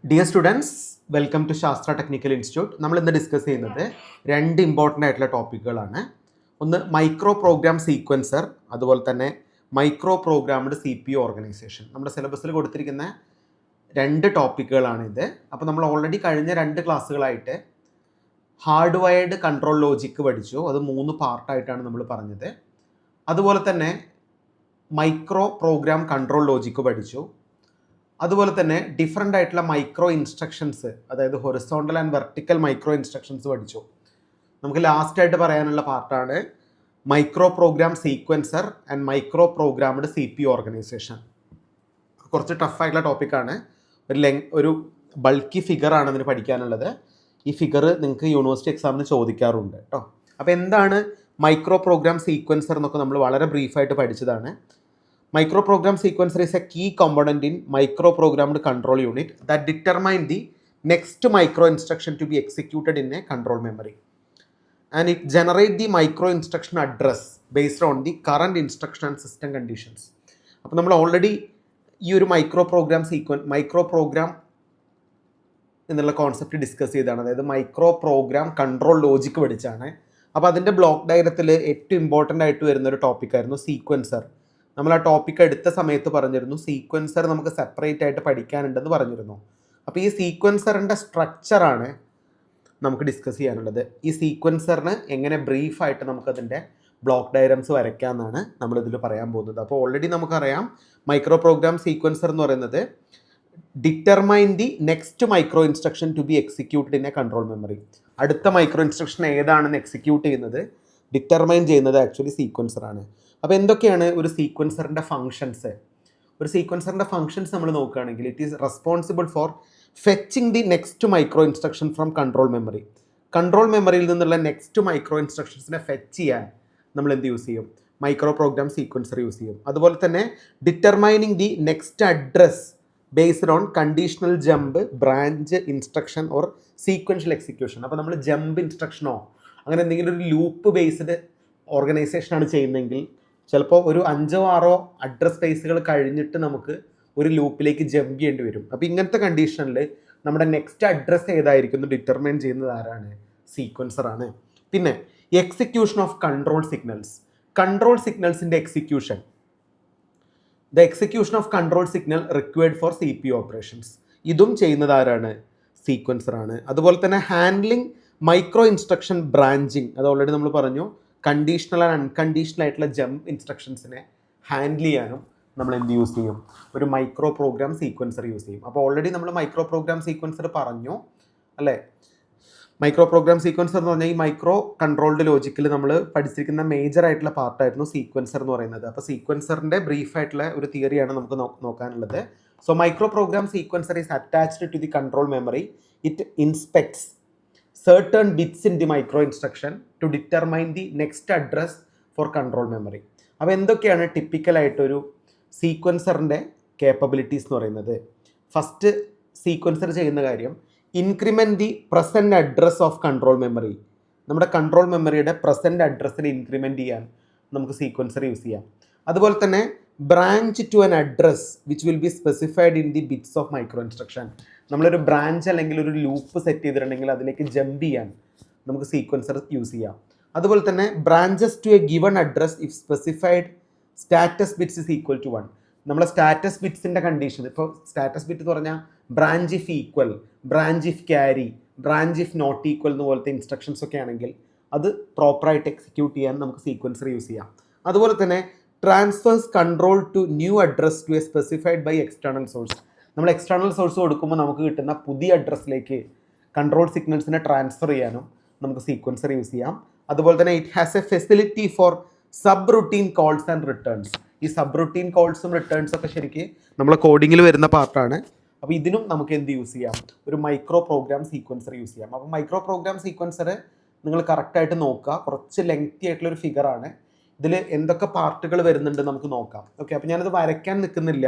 Dear students, welcome to ശാസ്ത്ര technical institute. നമ്മൾ ഇന്ന് ഡിസ്കസ് ചെയ്യുന്നത് രണ്ട് ഇമ്പോർട്ടൻ്റ് ആയിട്ടുള്ള ടോപ്പിക്കുകളാണ്. ഒന്ന് മൈക്രോ പ്രോഗ്രാം സീക്വൻസർ, അതുപോലെ തന്നെ micro programmed C P U organization. നമ്മുടെ സിലബസിൽ കൊടുത്തിരിക്കുന്ന രണ്ട് ടോപ്പിക്കുകളാണ് ഇത്. അപ്പോൾ നമ്മൾ ഓൾറെഡി കഴിഞ്ഞ രണ്ട് ക്ലാസ്സുകളായിട്ട് ഹാർഡ് വയർഡ് കൺട്രോൾ ലോജിക്ക് പഠിച്ചു. അത് 3 പാർട്ടായിട്ടാണ് നമ്മൾ പറഞ്ഞത്. അതുപോലെ തന്നെ മൈക്രോ പ്രോഗ്രാം കൺട്രോൾ ലോജിക്ക് പഠിച്ചു. അതുപോലെ തന്നെ ഡിഫറെൻ്റ് ആയിട്ടുള്ള മൈക്രോ ഇൻസ്ട്രക്ഷൻസ്, അതായത് horizontal and vertical micro instructions പഠിച്ചു. നമുക്ക് ലാസ്റ്റായിട്ട് പറയാനുള്ള പാർട്ടാണ് micro program sequencer and micro programmed C P organisation. കുറച്ച് ടഫായിട്ടുള്ള ടോപ്പിക്കാണ്. ഒരു ബൾക്കി ഫിഗറാണ് ഇതിന് പഠിക്കാനുള്ളത്. ഈ ഫിഗർ നിങ്ങൾക്ക് യൂണിവേഴ്സിറ്റി എക്സാമിന് ചോദിക്കാറുണ്ട് കേട്ടോ. അപ്പോൾ എന്താണ് മൈക്രോ പ്രോഗ്രാം സീക്വൻസർ എന്നൊക്കെ നമ്മൾ വളരെ ബ്രീഫായിട്ട് പഠിച്ചതാണ്. Micro program sequencer is a key component in micro programmed control unit that determine the next micro instruction to be executed in a control memory, and it generate the micro instruction address based on the current instruction and system conditions. അപ്പോൾ നമ്മൾ already ഈ ഒരു micro programme എന്നുള്ള concept discuss ചെയ്തതാണ്. അതായത് micro program control logic പഠിച്ചാണ്. അപ്പോൾ അതിൻ്റെ ബ്ലോക്ക് ഡയഗ്രത്തിൽ ഏറ്റവും ഇമ്പോർട്ടൻ്റ് ആയിട്ട് വരുന്ന ഒരു ടോപ്പിക്കായിരുന്നു സീക്വൻസർ. നമ്മൾ ആ ടോപ്പിക്ക് എടുത്ത സമയത്ത് പറഞ്ഞിരുന്നു സീക്വൻസർ നമുക്ക് സെപ്പറേറ്റ് ആയിട്ട് പഠിക്കാനുണ്ടെന്ന് പറഞ്ഞിരുന്നു. അപ്പോൾ ഈ സീക്വൻസറിൻ്റെ സ്ട്രക്ചറാണ് നമുക്ക് ഡിസ്കസ് ചെയ്യാനുള്ളത്. ഈ സീക്വൻസറിന് എങ്ങനെ ബ്രീഫായിട്ട് നമുക്കതിൻ്റെ ബ്ലോക്ക് ഡയഗ്രംസ് വരയ്ക്കാമെന്നാണ് നമ്മളിതിൽ പറയാൻ പോകുന്നത്. അപ്പോൾ ഓൾറെഡി നമുക്കറിയാം മൈക്രോ പ്രോഗ്രാം സീക്വൻസർ എന്ന് പറയുന്നത് determine the next micro instruction to be executed in a control memory. അടുത്ത മൈക്രോ ഇൻസ്ട്രക്ഷൻ ഏതാണെന്ന് എക്സിക്യൂട്ട് ചെയ്യുന്നത്, ഡിറ്റർമൈൻ ചെയ്യുന്നത് ആക്ച്വലി സീക്വൻസറാണ്. അപ്പോൾ എന്തൊക്കെയാണ് ഒരു സീക്വൻസറിൻ്റെ ഫങ്ഷൻസ്? ഒരു സീക്വൻസറിൻ്റെ ഫങ്ഷൻസ് നമ്മൾ നോക്കുകയാണെങ്കിൽ it is responsible for fetching the next micro instruction from control memory. Control മെമ്മറിയിൽ നിന്നുള്ള നെക്സ്റ്റ് മൈക്രോ ഇൻസ്ട്രക്ഷൻസിനെ ഫെച്ച് ചെയ്യാൻ നമ്മൾ എന്ത് യൂസ് ചെയ്യും? മൈക്രോ പ്രോഗ്രാം സീക്വൻസർ യൂസ് ചെയ്യും. അതുപോലെ തന്നെ determining the next address based on conditional jump, branch instruction or sequential execution. അപ്പോൾ നമ്മൾ ജമ്പ് ഇൻസ്ട്രക്ഷനോ അങ്ങനെ എന്തെങ്കിലും ഒരു ലൂപ്പ് ബേസ്ഡ് ഓർഗനൈസേഷനാണ് ചെയ്യുന്നതെങ്കിൽ ചിലപ്പോൾ ഒരു 5-6 അഡ്രസ് സ്പേസുകൾ കഴിഞ്ഞിട്ട് നമുക്ക് ഒരു ലൂപ്പിലേക്ക് ജമ്പ് ചെയ്യേണ്ടി വരും. അപ്പോൾ ഇങ്ങനത്തെ കണ്ടീഷനിൽ നമ്മുടെ നെക്സ്റ്റ് അഡ്രസ്സ് ഏതായിരിക്കും ഡിറ്റർമൈൻ ചെയ്യുന്നത് ആരാണ്? സീക്വൻസറാണ്. പിന്നെ execution of control signals. Control സിഗ്നൽസിൻ്റെ execution, the execution of control signal required for C P operations. ഇതും ചെയ്യുന്നത് ആരാണ്? സീക്വൻസറാണ്. അതുപോലെ തന്നെ ഹാൻഡ്ലിംഗ് മൈക്രോ ഇൻസ്ട്രക്ഷൻ ബ്രാഞ്ചിങ്, അത് ഓൾറെഡി നമ്മൾ പറഞ്ഞു. കണ്ടീഷണൽ ആൻഡ് അൺകണ്ടീഷണൽ ആയിട്ടുള്ള ജമ്പ് ഇൻസ്ട്രക്ഷൻസിനെ ഹാൻഡിൽ ചെയ്യാനും നമ്മൾ എന്ത് യൂസ് ചെയ്യും? ഒരു മൈക്രോ പ്രോഗ്രാം സീക്വൻസർ യൂസ് ചെയ്യും. അപ്പോൾ ഓൾറെഡി നമ്മൾ മൈക്രോ പ്രോഗ്രാം സീക്വൻസർ പറഞ്ഞു അല്ലേ? മൈക്രോ പ്രോഗ്രാം സീക്വൻസർ എന്ന് പറഞ്ഞാൽ ഈ മൈക്രോ കൺട്രോൾഡ് ലോജിക്കിൽ നമ്മൾ പഠിച്ചിരിക്കുന്ന മേജർ ആയിട്ടുള്ള പാർട്ടായിരുന്നു സീക്വൻസർ എന്ന് പറയുന്നത്. അപ്പോൾ സീക്വൻസറിൻ്റെ ബ്രീഫായിട്ടുള്ള ഒരു തിയറിയാണ് നമുക്ക് നോക്കാനുള്ളത്. So micro program sequencer is attached to the control memory. It inspects certain bits in the micro instruction to determine the next address for control memory. അപ്പോൾ എന്തൊക്കെയാണ് ടിപ്പിക്കലായിട്ടൊരു സീക്വൻസറിൻ്റെ കേപ്പബിലിറ്റീസ് എന്ന് പറയുന്നത്? ഫസ്റ്റ് സീക്വൻസർ ചെയ്യുന്ന കാര്യം increment the present address of control memory. നമ്മുടെ control മെമ്മറിയുടെ present അഡ്രസ്സിന് increment ചെയ്യാൻ നമുക്ക് സീക്വൻസർ യൂസ് ചെയ്യാം. അതുപോലെ തന്നെ branch to an address which will be specified in the bits of micro instruction. നമ്മളൊരു ബ്രാഞ്ച് അല്ലെങ്കിൽ ഒരു ലൂപ്പ് സെറ്റ് ചെയ്തിട്ടുണ്ടെങ്കിൽ അതിലേക്ക് ജമ്പ് ചെയ്യാൻ നമുക്ക് സീക്വൻസർ യൂസ് ചെയ്യാം. അതുപോലെ തന്നെ branches to a given address if specified status bits is equal to 1. നമ്മളെ സ്റ്റാറ്റസ് ബിറ്റ്സിൻ്റെ കണ്ടീഷൻ, ഇപ്പോൾ സ്റ്റാറ്റസ് ബിറ്റ് എന്ന് പറഞ്ഞാൽ branch if equal, branch if carry, branch if not equal എന്ന് പോലത്തെ ഇൻസ്ട്രക്ഷൻസ് ഒക്കെ ആണെങ്കിൽ അത് പ്രോപ്പറായിട്ട് എക്സിക്യൂട്ട് ചെയ്യാൻ നമുക്ക് സീക്വൻസർ യൂസ് ചെയ്യാം. അതുപോലെ തന്നെ transfers control to new address to a specified by external source. നമ്മൾ എക്സ്റ്റേണൽ സോഴ്സ് കൊടുക്കുമ്പോൾ നമുക്ക് കിട്ടുന്ന പുതിയ അഡ്രസ്സിലേക്ക് കൺട്രോൾ സിഗ്നൽസിനെ ട്രാൻസ്ഫർ ചെയ്യാനും നമുക്ക് സീക്വൻസർ യൂസ് ചെയ്യാം. അതുപോലെ തന്നെ it has A facility four sub routine calls and returns. ഈ സബ് റുട്ടീൻ കോൾസും റിട്ടേൺസും ഒക്കെ ശരിക്കും നമ്മളെ കോഡിങ്ങിൽ വരുന്ന പാർട്ടാണ്. അപ്പോൾ ഇതിനും നമുക്ക് എന്ത് യൂസ് ചെയ്യാം? ഒരു മൈക്രോ പ്രോഗ്രാം സീക്വൻസർ യൂസ് ചെയ്യാം. അപ്പോൾ മൈക്രോ പ്രോഗ്രാം സീക്വൻസർ നിങ്ങൾ കറക്റ്റായിട്ട് നോക്കുക. കുറച്ച് ലെങ്തി ആയിട്ടുള്ളൊരു ഫിഗറാണ്. ഇതിൽ എന്തൊക്കെ പാർട്ടുകൾ വരുന്നുണ്ട് നമുക്ക് നോക്കാം. ഓക്കെ, അപ്പോൾ ഞാനത് വരയ്ക്കാൻ നിൽക്കുന്നില്ല,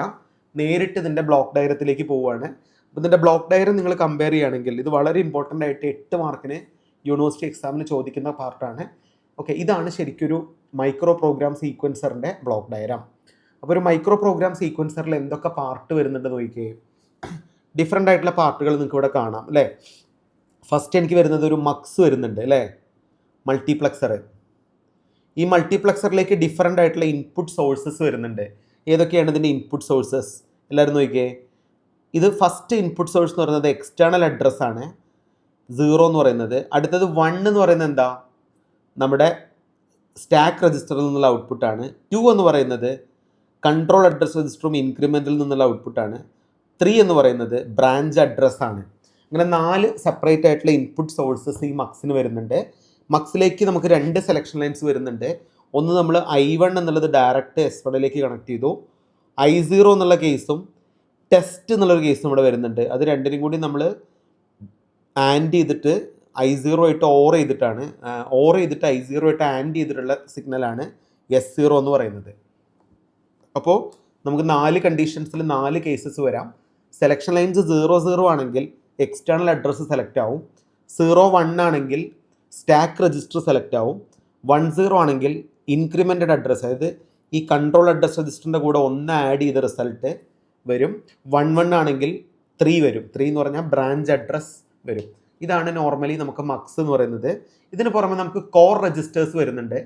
നേരിട്ട് ഇതിൻ്റെ ബ്ലോക്ക് ഡയഗ്രത്തിലേക്ക് പോവുകയാണ്. അപ്പോൾ ഇതിൻ്റെ ബ്ലോക്ക് ഡയഗ്രം നിങ്ങൾ കമ്പയർ ചെയ്യുകയാണെങ്കിൽ ഇത് വളരെ ഇമ്പോർട്ടൻ്റ് ആയിട്ട് 8 മാർക്കിന് യൂണിവേഴ്സിറ്റി എക്സാമിന് ചോദിക്കുന്ന പാർട്ടാണ്. ഓക്കെ, ഇതാണ് ശരിക്കൊരു മൈക്രോ പ്രോഗ്രാം സീക്വൻസറിൻ്റെ ബ്ലോക്ക് ഡയഗ്രം. അപ്പോൾ ഒരു മൈക്രോ പ്രോഗ്രാം സീക്വൻസറിൽ എന്തൊക്കെ പാർട്ട് വരുന്നുണ്ട് നോക്കിക്കേ. ഡിഫറെൻ്റ് ആയിട്ടുള്ള പാർട്ടുകൾ നിങ്ങൾക്ക് ഇവിടെ കാണാം അല്ലേ. ഫസ്റ്റ് എനിക്ക് വരുന്നത് ഒരു മക്സ് വരുന്നുണ്ട് അല്ലേ, മൾട്ടിപ്ലക്സർ. ഈ മൾട്ടിപ്ലക്സറിലേക്ക് ഡിഫറെൻ്റ് ആയിട്ടുള്ള ഇൻപുട്ട് സോഴ്സസ് വരുന്നുണ്ട്. ഏതൊക്കെയാണ് ഇതിൻ്റെ ഇൻപുട്ട് സോഴ്സസ്? എല്ലാവരും നോക്കിയേ. ഇത് ഫസ്റ്റ് ഇൻപുട്ട് സോഴ്സ് എന്ന് പറയുന്നത് എക്സ്റ്റേണൽ അഡ്രസ്സാണ്, 0 എന്ന് പറയുന്നത്. അടുത്തത് 1 എന്ന് പറയുന്നത് എന്താ, നമ്മുടെ സ്റ്റാക്ക് രജിസ്റ്ററിൽ നിന്നുള്ള ഔട്ട്പുട്ടാണ്. 2 എന്ന് പറയുന്നത് കൺട്രോൾ അഡ്രസ് രജിസ്റ്ററും ഇൻക്രിമെൻറ്റിൽ നിന്നുള്ള ഔട്ട്പുട്ടാണ്. 3 എന്ന് പറയുന്നത് ബ്രാഞ്ച് അഡ്രസ്സാണ്. അങ്ങനെ 4 സെപ്പറേറ്റ് ആയിട്ടുള്ള ഇൻപുട്ട് സോഴ്സസ് ഈ മക്സിന് വരുന്നുണ്ട്. മക്സിലേക്ക് നമുക്ക് 2 സെലക്ഷൻ ലൈൻസ് വരുന്നുണ്ട്. ഒന്ന് നമ്മൾ I1 എന്നുള്ളത് ഡയറക്റ്റ് S1ലേക്ക് കണക്ട് ചെയ്തു, I0 എന്നുള്ള കേസും ടെസ്റ്റ് എന്നുള്ളൊരു കേസും ഇവിടെ വരുന്നുണ്ട്. അത് രണ്ടിനും കൂടി നമ്മൾ ആൻഡ് ചെയ്തിട്ട് I0 ആയിട്ട് ഓർ ചെയ്തിട്ടാണ്, ഓർ ചെയ്തിട്ട് I0 ആയിട്ട് ആൻഡ് ചെയ്തിട്ടുള്ള സിഗ്നലാണ് S0 എന്ന് പറയുന്നത്. അപ്പോൾ നമുക്ക് 4 കണ്ടീഷൻസിൽ 4 കേസസ് വരാം. സെലക്ഷൻ ലൈൻസ് 0 ആണെങ്കിൽ എക്സ്റ്റേണൽ അഡ്രസ്സ് സെലക്ട് ആവും, 1 ആണെങ്കിൽ സ്റ്റാക്ക് രജിസ്റ്റർ സെലക്ട് ആവും, 10 ആണെങ്കിൽ ഇൻക്രിമെൻറ്റഡ് അഡ്രസ്സ്, അതായത് ഈ കൺട്രോൾ അഡ്രസ് രജിസ്റ്ററിൻ്റെ കൂടെ 1 ആഡ് ചെയ്ത റിസൾട്ട് വരും. 11 ആണെങ്കിൽ 3 വരും. 3 എന്ന് പറഞ്ഞാൽ ബ്രാഞ്ച് അഡ്രസ് വരും. ഇതാണ് നോർമലി നമുക്ക് മക്സ് എന്ന് പറയുന്നത്. ഇതിന് പുറമെ നമുക്ക് കോർ രജിസ്റ്റേഴ്സ് വരുന്നുണ്ട്.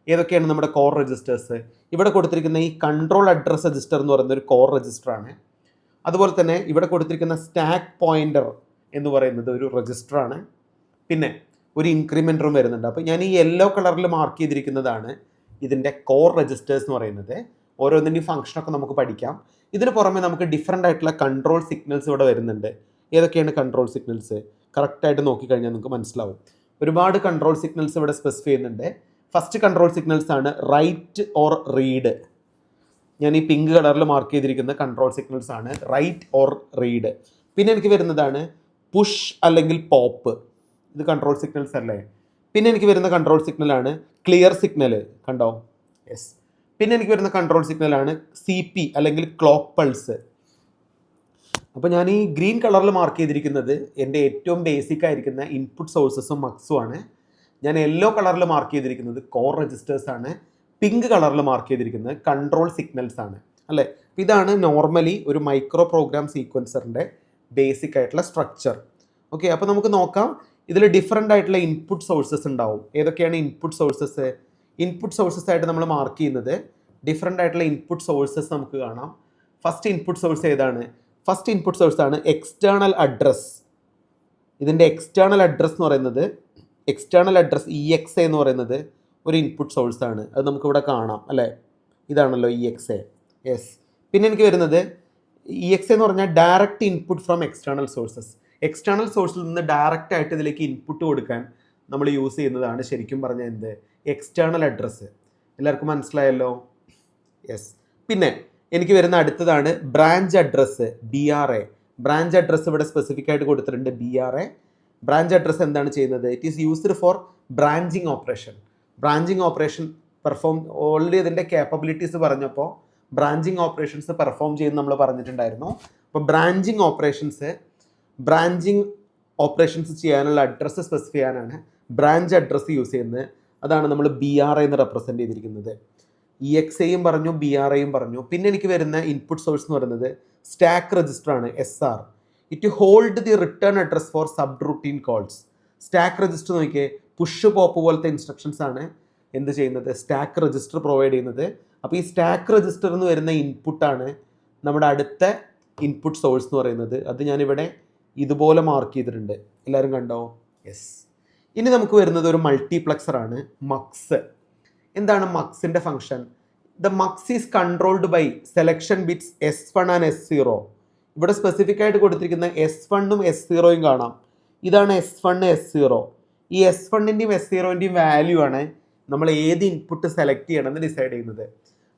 ഏതൊക്കെയാണ് നമ്മുടെ കോർ രജിസ്റ്റേഴ്സ്? ഇവിടെ കൊടുത്തിരിക്കുന്ന ഈ കൺട്രോൾ അഡ്രസ് രജിസ്റ്റർ എന്ന് പറയുന്ന ഒരു കോർ രജിസ്റ്ററാണ്. അതുപോലെ തന്നെ ഇവിടെ കൊടുത്തിരിക്കുന്ന സ്റ്റാക്ക് പോയിന്റർ എന്ന് പറയുന്നത് ഒരു രജിസ്റ്ററാണ്. പിന്നെ ഒരു ഇൻക്രിമെൻറ്ററും വരുന്നുണ്ട്. അപ്പോൾ ഞാൻ ഈ യെല്ലോ കളറിൽ മാർക്ക് ചെയ്തിരിക്കുന്നതാണ് ഇതിൻ്റെ കോർ രജിസ്റ്റേഴ്സ് എന്ന് പറയുന്നത്. ഓരോന്നിൻ്റെയും ഫംഗ്ഷനൊക്കെ നമുക്ക് പഠിക്കാം. ഇതിന് പുറമെ നമുക്ക് ഡിഫറെൻ്റ് ആയിട്ടുള്ള കൺട്രോൾ സിഗ്നൽസ് ഇവിടെ വരുന്നുണ്ട്. ഏതൊക്കെയാണ് കൺട്രോൾ സിഗ്നൽസ്? കറക്റ്റായിട്ട് നോക്കിക്കഴിഞ്ഞാൽ നിങ്ങൾക്ക് മനസ്സിലാവും. ഒരുപാട് കൺട്രോൾ സിഗ്നൽസ് ഇവിടെ സ്പെസിഫൈ ചെയ്യുന്നുണ്ട്. ഫസ്റ്റ് കൺട്രോൾ സിഗ്നൽസ് ആണ് റൈറ്റ് ഓർ റീഡ്. ഞാൻ ഈ പിങ്ക് കളറിൽ മാർക്ക് ചെയ്തിരിക്കുന്ന കൺട്രോൾ സിഗ്നൽസ് ആണ് റൈറ്റ് ഓർ റീഡ്. പിന്നെ എനിക്ക് വരുന്നതാണ് പുഷ് അല്ലെങ്കിൽ പോപ്പ്. ഇത് കൺട്രോൾ സിഗ്നൽസ് അല്ലേ. പിന്നെ എനിക്ക് വരുന്ന കൺട്രോൾ സിഗ്നലാണ് ക്ലിയർ സിഗ്നൽ, കണ്ടോ? യെസ്. പിന്നെ എനിക്ക് വരുന്ന കൺട്രോൾ സിഗ്നലാണ് CP അല്ലെങ്കിൽ ക്ലോക്ക് പൾസ്. അപ്പോൾ ഞാൻ ഈ ഗ്രീൻ കളറിൽ മാർക്ക് ചെയ്തിരിക്കുന്നത് എൻ്റെ ഏറ്റവും ബേസിക് ആയിരിക്കുന്ന ഇൻപുട്ട് സോഴ്സസും മക്സും ആണ്. ഞാൻ യെല്ലോ കളറിൽ മാർക്ക് ചെയ്തിരിക്കുന്നത് കോർ രജിസ്റ്റേഴ്സ് ആണ്. പിങ്ക് കളറിൽ മാർക്ക് ചെയ്തിരിക്കുന്നത് കൺട്രോൾ സിഗ്നൽസ് ആണ് അല്ലേ. ഇതാണ് നോർമലി ഒരു മൈക്രോ പ്രോഗ്രാം സീക്വൻസറിൻ്റെ ബേസിക് ആയിട്ടുള്ള സ്ട്രക്ചർ. ഓക്കെ, അപ്പോൾ നമുക്ക് നോക്കാം. ഇതിൽ ഡിഫറെൻ്റ് ആയിട്ടുള്ള ഇൻപുട്ട് സോഴ്സസ് ഉണ്ടാവും. ഏതൊക്കെയാണ് ഇൻപുട്ട് സോഴ്സസ്? ഇൻപുട്ട് സോഴ്സസ് ആയിട്ട് നമ്മൾ മാർക്ക് ചെയ്യുന്നത് ഡിഫറെൻ്റ് ആയിട്ടുള്ള ഇൻപുട്ട് സോഴ്സസ് നമുക്ക് കാണാം. ഫസ്റ്റ് ഇൻപുട്ട് സോഴ്സ് ഏതാണ്? ഫസ്റ്റ് ഇൻപുട്ട് സോഴ്സ് ആണ് എക്സ്റ്റേണൽ അഡ്രസ്. ഇതിൻ്റെ എക്സ്റ്റേണൽ അഡ്രസ് എന്ന് പറയുന്നത്, എക്സ്റ്റേണൽ അഡ്രസ് EXA എന്ന് പറയുന്നത് ഒരു ഇൻപുട്ട് സോഴ്സ് ആണ്. അത് നമുക്കിവിടെ കാണാം അല്ലേ. ഇതാണല്ലോ EXA. യെസ്. പിന്നെ എനിക്ക് വരുന്നത് EXA എന്ന് പറഞ്ഞാൽ direct input from external sources. External സോഴ്സിൽ നിന്ന് ഡയറക്റ്റ് ആയിട്ട് ഇതിലേക്ക് ഇൻപുട്ട് കൊടുക്കാൻ നമ്മൾ യൂസ് ചെയ്യുന്നതാണ് ശരിക്കും പറഞ്ഞാൽ എന്ത്, എക്സ്റ്റേണൽ അഡ്രസ്സ്. എല്ലാവർക്കും മനസ്സിലായല്ലോ. യെസ്. പിന്നെ എനിക്ക് വരുന്ന അടുത്തതാണ് branch address, BRA. Branch address ഇവിടെ സ്പെസിഫിക് ആയിട്ട് കൊടുത്തിട്ടുണ്ട്, BRA. ബ്രാഞ്ച് അഡ്രസ്സ് എന്താണ് ചെയ്യുന്നത്? It is used for branching operation. Branching operation perform, already ഇതിൻ്റെ കേപ്പബിലിറ്റീസ് പറഞ്ഞപ്പോൾ ബ്രാഞ്ചിങ് ഓപ്പറേഷൻസ് പെർഫോം ചെയ്യുന്ന നമ്മൾ പറഞ്ഞിട്ടുണ്ടായിരുന്നു. അപ്പോൾ ബ്രാഞ്ചിങ് ഓപ്പറേഷൻസ് ചെയ്യാനുള്ള അഡ്രസ്സ് സ്പെസിഫൈ ചെയ്യാനാണ് ബ്രാഞ്ച് അഡ്രസ്സ് യൂസ് ചെയ്യുന്നത്. അതാണ് നമ്മൾ BRA എന്ന് റെപ്രസെൻറ്റ് ചെയ്തിരിക്കുന്നത്. EXAയും പറഞ്ഞു, BRAയും പറഞ്ഞു. പിന്നെ എനിക്ക് വരുന്ന ഇൻപുട്ട് സോഴ്സ് എന്ന് പറയുന്നത് സ്റ്റാക്ക് രജിസ്റ്റർ ആണ്, SR. It hold the return address four sub routine calls. Stack register നോക്കിയേ, പുഷ് പോപ്പ് പോലത്തെ ഇൻസ്ട്രക്ഷൻസ് ആണ് എന്ത് ചെയ്യുന്നത്, സ്റ്റാക്ക് രജിസ്റ്റർ പ്രൊവൈഡ് ചെയ്യുന്നത്. അപ്പോൾ ഈ സ്റ്റാക്ക് രജിസ്റ്ററിൽ നിന്ന് വരുന്ന ഇൻപുട്ടാണ് നമ്മുടെ അടുത്ത ഇൻപുട്ട് സോഴ്സ് എന്ന് പറയുന്നത്. അത് ഞാനിവിടെ ഇതുപോലെ മാർക്ക് ചെയ്തിട്ടുണ്ട്. എല്ലാവരും കണ്ടോ? യെസ്. ഇനി നമുക്ക് വരുന്നത് ഒരു മൾട്ടിപ്ലക്സർ ആണ്, മക്സ്. എന്താണ് മക്സിൻ്റെ function? The mux is controlled by selection bits S1 and S0. ഇവിടെ സ്പെസിഫിക് ആയിട്ട് കൊടുത്തിരിക്കുന്ന S1ഉം S0യും കാണാം. ഇതാണ് S1 S0. ഈ S1ൻ്റെയും S0ൻ്റെയും വാല്യൂ ആണ് നമ്മൾ ഏത് ഇൻപുട്ട് സെലക്ട് ചെയ്യണമെന്ന് ഡിസൈഡ് ചെയ്യുന്നത്.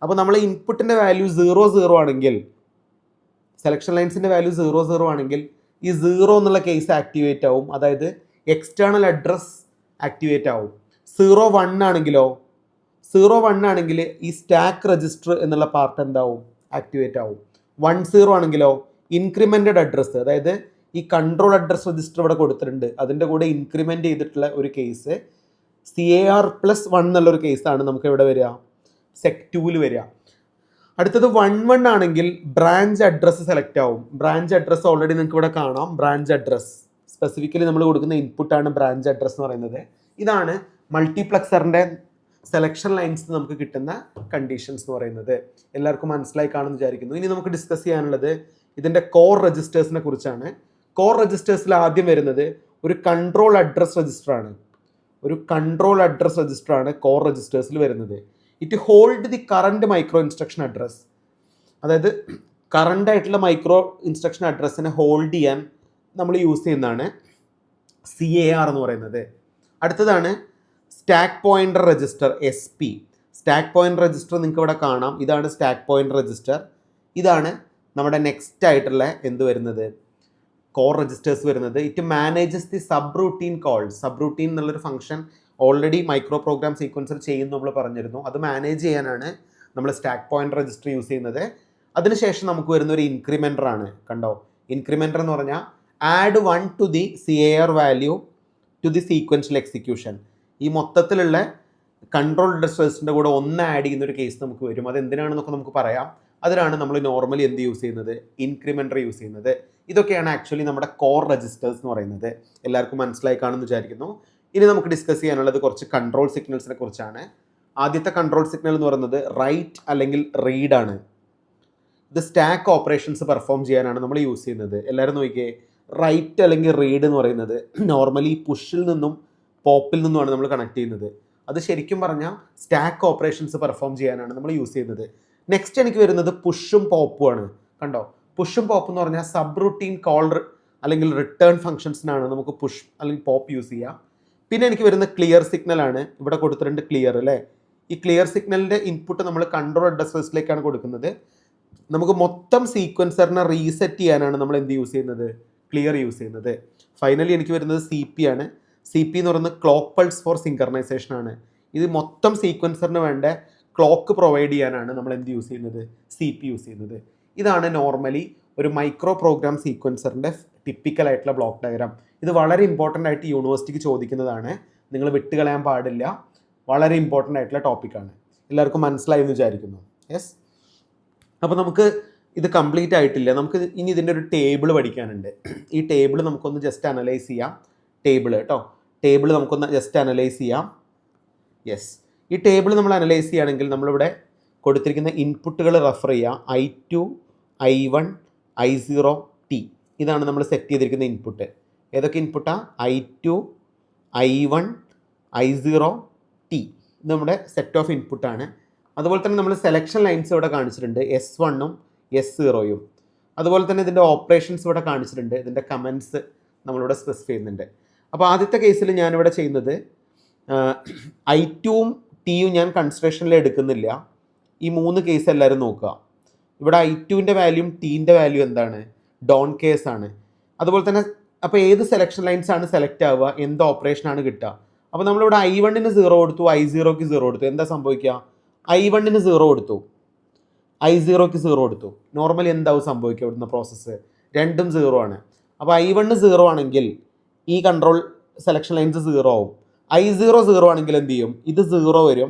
അപ്പോൾ നമ്മൾ ഇൻപുട്ടിൻ്റെ വാല്യൂ 0 ആണെങ്കിൽ, സെലക്ഷൻ ലൈൻസിൻ്റെ വാല്യൂ 0 ആണെങ്കിൽ ഈ 0 എന്നുള്ള കേസ് ആക്ടിവേറ്റ് ആവും, അതായത് എക്സ്റ്റേണൽ അഡ്രസ് ആക്ടിവേറ്റ് ആവും. 01 ആണെങ്കിലോ, 01 ആണെങ്കിൽ ഈ സ്റ്റാക്ക് രജിസ്റ്റർ എന്നുള്ള പാർട്ട് എന്താവും, ആക്ടിവേറ്റ് ആവും. 10 ആണെങ്കിലോ ഇൻക്രിമെൻറ്റഡ് അഡ്രസ്സ്, അതായത് ഈ കൺട്രോൾ അഡ്രസ് രജിസ്റ്റർ ഇവിടെ കൊടുത്തിട്ടുണ്ട്, അതിൻ്റെ കൂടെ ഇൻക്രിമെൻറ്റ് ചെയ്തിട്ടുള്ള ഒരു കേസ് CAR+1 എന്നുള്ളൊരു കേസാണ് നമുക്ക് ഇവിടെ വരിക, SEC2 വരിക. അടുത്തത് 1 ആണെങ്കിൽ ബ്രാഞ്ച് അഡ്രസ്സ് സെലക്ട് ആവും. ബ്രാഞ്ച് അഡ്രസ്സ് ഓൾറെഡി നിങ്ങൾക്ക് ഇവിടെ കാണാം. ബ്രാഞ്ച് അഡ്രസ്സ് സ്പെസിഫിക്കലി നമ്മൾ കൊടുക്കുന്ന ഇൻപുട്ടാണ് ബ്രാഞ്ച് അഡ്രസ്സ് എന്ന് പറയുന്നത്. ഇതാണ് മൾട്ടിപ്ലക്സറിൻ്റെ സെലക്ഷൻ ലൈൻസ് നമുക്ക് കിട്ടുന്ന കണ്ടീഷൻസ് എന്ന് പറയുന്നത്. എല്ലാവർക്കും മനസ്സിലായി കാണുമെന്ന് വിചാരിക്കുന്നു. ഇനി നമുക്ക് ഡിസ്കസ് ചെയ്യാനുള്ളത് ഇതിൻ്റെ കോർ രജിസ്റ്റേഴ്സിനെ കുറിച്ചാണ്. കോർ രജിസ്റ്റേഴ്സിൽ ആദ്യം വരുന്നത് ഒരു കൺട്രോൾ അഡ്രസ് രജിസ്റ്ററാണ്. ഒരു കൺട്രോൾ അഡ്രസ് രജിസ്റ്ററാണ് കോർ രജിസ്റ്റേഴ്സിൽ വരുന്നത്. It hold the current micro instruction address. അതായത് കറണ്ട് ആയിട്ടുള്ള മൈക്രോ ഇൻസ്ട്രക്ഷൻ അഡ്രസ്സിനെ ഹോൾഡ് ചെയ്യാൻ നമ്മൾ യൂസ് ചെയ്യുന്നതാണ് CAR എന്ന് പറയുന്നത്. അടുത്തതാണ് stack pointer register SP. Stack pointer register നിങ്ങൾക്ക് ഇവിടെ കാണാം. ഇതാണ് സ്റ്റാക്ക് പോയിന്റർ രജിസ്റ്റർ. ഇതാണ് നമ്മുടെ നെക്സ്റ്റ് ആയിട്ടുള്ള എന്ത് വരുന്നത്, കോർ രജിസ്റ്റേഴ്സ് വരുന്നത്. It manages the sub routine call. Sub routine എന്നുള്ളൊരു function already micro program sequencer ചെയ്യുന്നു നമ്മൾ പറഞ്ഞിരുന്നു. അത് മാനേജ് ചെയ്യാനാണ് നമ്മൾ സ്റ്റാക്ക് പോയിന്റർ രജിസ്റ്റർ യൂസ് ചെയ്യുന്നത്. അതിനുശേഷം നമുക്ക് വരുന്ന ഒരു ഇൻക്രിമെൻ്റർ ആണ്. കണ്ടോ, ഇൻക്രിമെൻ്റർ എന്ന് പറഞ്ഞാൽ add 1 to the CAR value to the sequential execution. ഈ മൊത്തത്തിലുള്ള കൺട്രോൾ രജിസ്റ്റേഴ്സിൻ്റെ കൂടെ 1 ആഡ് ചെയ്യുന്ന ഒരു കേസ് നമുക്ക് വരും. അത് എന്തിനാണെന്നൊക്കെ നമുക്ക് പറയാം. അതിനാണ് നമ്മൾ നോർമലി എന്ത് യൂസ് ചെയ്യുന്നത്, ഇൻക്രിമെൻ്റർ യൂസ് ചെയ്യുന്നത്. ഇതൊക്കെയാണ് ആക്ച്വലി നമ്മുടെ കോർ രജിസ്റ്റേഴ്സ് എന്ന് പറയുന്നത്. എല്ലാവർക്കും മനസ്സിലായി കാണുമെന്ന് വിചാരിക്കുന്നു. ഇനി നമുക്ക് ഡിസ്കസ് ചെയ്യാനുള്ളത് കുറച്ച് കൺട്രോൾ സിഗ്നൽസിനെ കുറിച്ചാണ്. ആദ്യത്തെ കൺട്രോൾ സിഗ്നൽ എന്ന് പറയുന്നത് റൈറ്റ് അല്ലെങ്കിൽ റീഡ് ആണ്. ഇത് സ്റ്റാക്ക് ഓപ്പറേഷൻസ് പെർഫോം ചെയ്യാനാണ് നമ്മൾ യൂസ് ചെയ്യുന്നത്. എല്ലാവരും നോക്കിയേ, റൈറ്റ് അല്ലെങ്കിൽ റീഡ് എന്ന് പറയുന്നത് നോർമലി പുഷിൽ നിന്നും പോപ്പിൽ നിന്നുമാണ് നമ്മൾ കണക്ട് ചെയ്യുന്നത്. അത് ശരിക്കും പറഞ്ഞാൽ സ്റ്റാക്ക് ഓപ്പറേഷൻസ് പെർഫോം ചെയ്യാനാണ് നമ്മൾ യൂസ് ചെയ്യുന്നത്. നെക്സ്റ്റ് എനിക്ക് വരുന്നത് പുഷും പോപ്പും ആണ്. കണ്ടോ, പുഷും പോപ്പ് എന്ന് പറഞ്ഞാൽ സബ് റൂട്ടീൻ കോൾ അല്ലെങ്കിൽ റിട്ടേൺ ഫംഗ്ഷൻസിനാണ് നമുക്ക് പുഷ് അല്ലെങ്കിൽ പോപ്പ് യൂസ് ചെയ്യാം. പിന്നെ എനിക്ക് വരുന്ന ക്ലിയർ സിഗ്നലാണ്. ഇവിടെ കൊടുത്തിട്ടുണ്ട് ക്ലിയർ അല്ലേ. ഈ ക്ലിയർ സിഗ്നലിൻ്റെ ഇൻപുട്ട് നമ്മൾ കൺട്രോൾ അഡ്രസ്സിലേക്കാണ് കൊടുക്കുന്നത്. നമുക്ക് മൊത്തം സീക്വൻസറിനെ റീസെറ്റ് ചെയ്യാനാണ് നമ്മൾ എന്ത് യൂസ് ചെയ്യുന്നത്, ക്ലിയർ യൂസ് ചെയ്യുന്നത്. ഫൈനലി എനിക്ക് വരുന്നത് CP ആണ്. CP എന്ന് പറയുന്നത് ക്ലോക്ക് പൾസ് ഫോർ സിങ്കർണൈസേഷൻ ആണ്. ഇത് മൊത്തം സീക്വൻസറിന് വേണ്ട ക്ലോക്ക് പ്രൊവൈഡ് ചെയ്യാനാണ് നമ്മൾ എന്ത് യൂസ് ചെയ്യുന്നത്, CP യൂസ് ചെയ്യുന്നത്. ഇതാണ് നോർമലി ഒരു മൈക്രോ പ്രോഗ്രാം സീക്വൻസറിൻ്റെ ടിപ്പിക്കൽ ആയിട്ടുള്ള ബ്ലോക്ക് ഡയഗ്രാം. ഇത് വളരെ ഇമ്പോർട്ടൻ്റ് ആയിട്ട് യൂണിവേഴ്സിറ്റിക്ക് ചോദിക്കുന്നതാണ്. നിങ്ങൾ വിട്ടുകളയാൻ പാടില്ല. വളരെ ഇമ്പോർട്ടൻ്റ് ആയിട്ടുള്ള ടോപ്പിക്കാണ്. എല്ലാവർക്കും മനസ്സിലായി എന്ന് വിചാരിക്കുന്നു. യെസ്, അപ്പോൾ നമുക്ക് ഇത് കംപ്ലീറ്റ് ആയിട്ടില്ല. നമുക്ക് ഇനി ഇതിൻ്റെ ഒരു ടേബിൾ പഠിക്കാനുണ്ട്. ഈ ടേബിൾ നമുക്കൊന്ന് ജസ്റ്റ് അനലൈസ് ചെയ്യാം. ടേബിൾ കേട്ടോ, ടേബിൾ നമുക്കൊന്ന് ജസ്റ്റ് അനലൈസ് ചെയ്യാം. യെസ്, ഈ ടേബിൾ നമ്മൾ അനലൈസ് ചെയ്യുകയാണെങ്കിൽ നമ്മളിവിടെ കൊടുത്തിരിക്കുന്ന ഇൻപുട്ടുകൾ റെഫർ ചെയ്യുക. I2, I1, I0, T. ഇതാണ് നമ്മൾ സെറ്റ് ചെയ്തിരിക്കുന്ന ഇൻപുട്ട്. ഏതൊക്കെ ഇൻപുട്ടാണ്? I2, I1, I0, T. ഇത് നമ്മുടെ സെറ്റ് ഓഫ് ഇൻപുട്ടാണ്. അതുപോലെ തന്നെ നമ്മൾ സെലക്ഷൻ ലൈൻസ് ഇവിടെ കാണിച്ചിട്ടുണ്ട്, S1ഉം S0യും. അതുപോലെ തന്നെ ഇതിൻ്റെ ഓപ്പറേഷൻസ് ഇവിടെ കാണിച്ചിട്ടുണ്ട്. ഇതിൻ്റെ കമൻസ് നമ്മളിവിടെ സ്പെസിഫൈ ചെയ്യുന്നുണ്ട്. അപ്പോൾ ആദ്യത്തെ കേസിൽ ഞാനിവിടെ ചെയ്യുന്നത് I2ഉം Tയും ഞാൻ കൺസിഡറേഷനിൽ എടുക്കുന്നില്ല. ഈ 3 കേസ് എല്ലാവരും നോക്കുക. ഇവിടെ I2ൻ്റെ വാല്യൂം Tൻ്റെ വാല്യൂ എന്താണ്? ഡോൺ കേസ് ആണ്. അതുപോലെ തന്നെ അപ്പോൾ ഏത് സെലക്ഷൻ ലൈൻസ് ആണ് സെലക്ട് ആവുക, എന്ത് ഓപ്പറേഷനാണ് കിട്ടുക. അപ്പോൾ നമ്മളിവിടെ I1ന് 0 കൊടുത്തു, I0ക്ക് 0 കൊടുത്തു. എന്താ സംഭവിക്കുക? I1ന് 0 കൊടുത്തു, I0ക്ക് 0 കൊടുത്തു. നോർമലി എന്താവും സംഭവിക്കുക? ഇവിടുന്ന് പ്രോസസ്സ് രണ്ടും 0 ആണ്. അപ്പോൾ I1 0 ആണെങ്കിൽ ഈ കൺട്രോൾ സെലക്ഷൻ ലൈൻസ് 0 ആവും. I0 0 ആണെങ്കിൽ എന്ത് ചെയ്യും? ഇത് 0 വരും.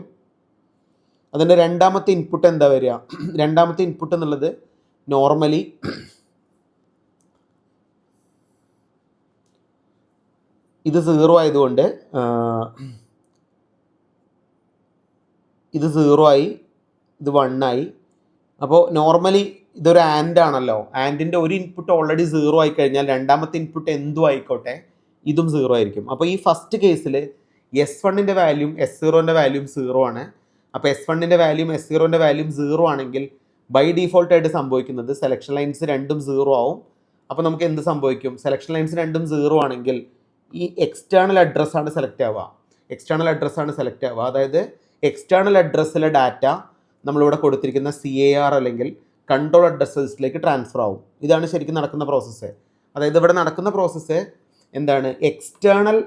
അതിൻ്റെ രണ്ടാമത്തെ ഇൻപുട്ട് എന്താ വരിക? രണ്ടാമത്തെ ഇൻപുട്ട് എന്നുള്ളത് നോർമലി ഇത് 0 ആയതുകൊണ്ട് ഇത് 0 ആയി, ഇത് 1 ആയി. അപ്പോൾ നോർമലി ഇതൊരു ആൻഡ് ആണല്ലോ. ആൻഡിൻ്റെ ഒരു ഇൻപുട്ട് ഓൾറെഡി 0 ആയി കഴിഞ്ഞാൽ രണ്ടാമത്തെ ഇൻപുട്ട് എന്തും ആയിക്കോട്ടെ ഇതും 0 ആയിരിക്കും. അപ്പോൾ ഈ ഫസ്റ്റ് കേസിൽ S1ൻ്റെ വാല്യൂം S0ൻ്റെ വാല്യൂം 0 ആണ്. അപ്പോൾ S1ൻ്റെ വാല്യൂം S0ൻ്റെ വാല്യൂം 0 ആണെങ്കിൽ ബൈ ഡീഫോൾട്ട് ആയിട്ട് സംഭവിക്കുന്നത് സെലക്ഷൻ ലൈൻസ് രണ്ടും 0 ആവും. അപ്പോൾ നമുക്ക് എന്ത് സംഭവിക്കും? സെലക്ഷൻ ലൈൻസ് രണ്ടും 0 ആണെങ്കിൽ ഈ എക്സ്റ്റേണൽ അഡ്രസ്സാണ് സെലക്ട് ആവുക. എക്സ്റ്റേണൽ അഡ്രസ്സാണ് സെലക്ട് ആവുക. അതായത് എക്സ്റ്റേണൽ അഡ്രസ്സിലെ ഡാറ്റ നമ്മളിവിടെ കൊടുത്തിരിക്കുന്ന CAR അല്ലെങ്കിൽ കൺട്രോൾ അഡ്രസ്സിലേക്ക് ട്രാൻസ്ഫർ ആവും. ഇതാണ് ശരിക്കും നടക്കുന്ന പ്രോസസ്സ്. അതായത് ഇവിടെ നടക്കുന്ന പ്രോസസ്സ് എന്താണ്? എക്സ്റ്റേണൽ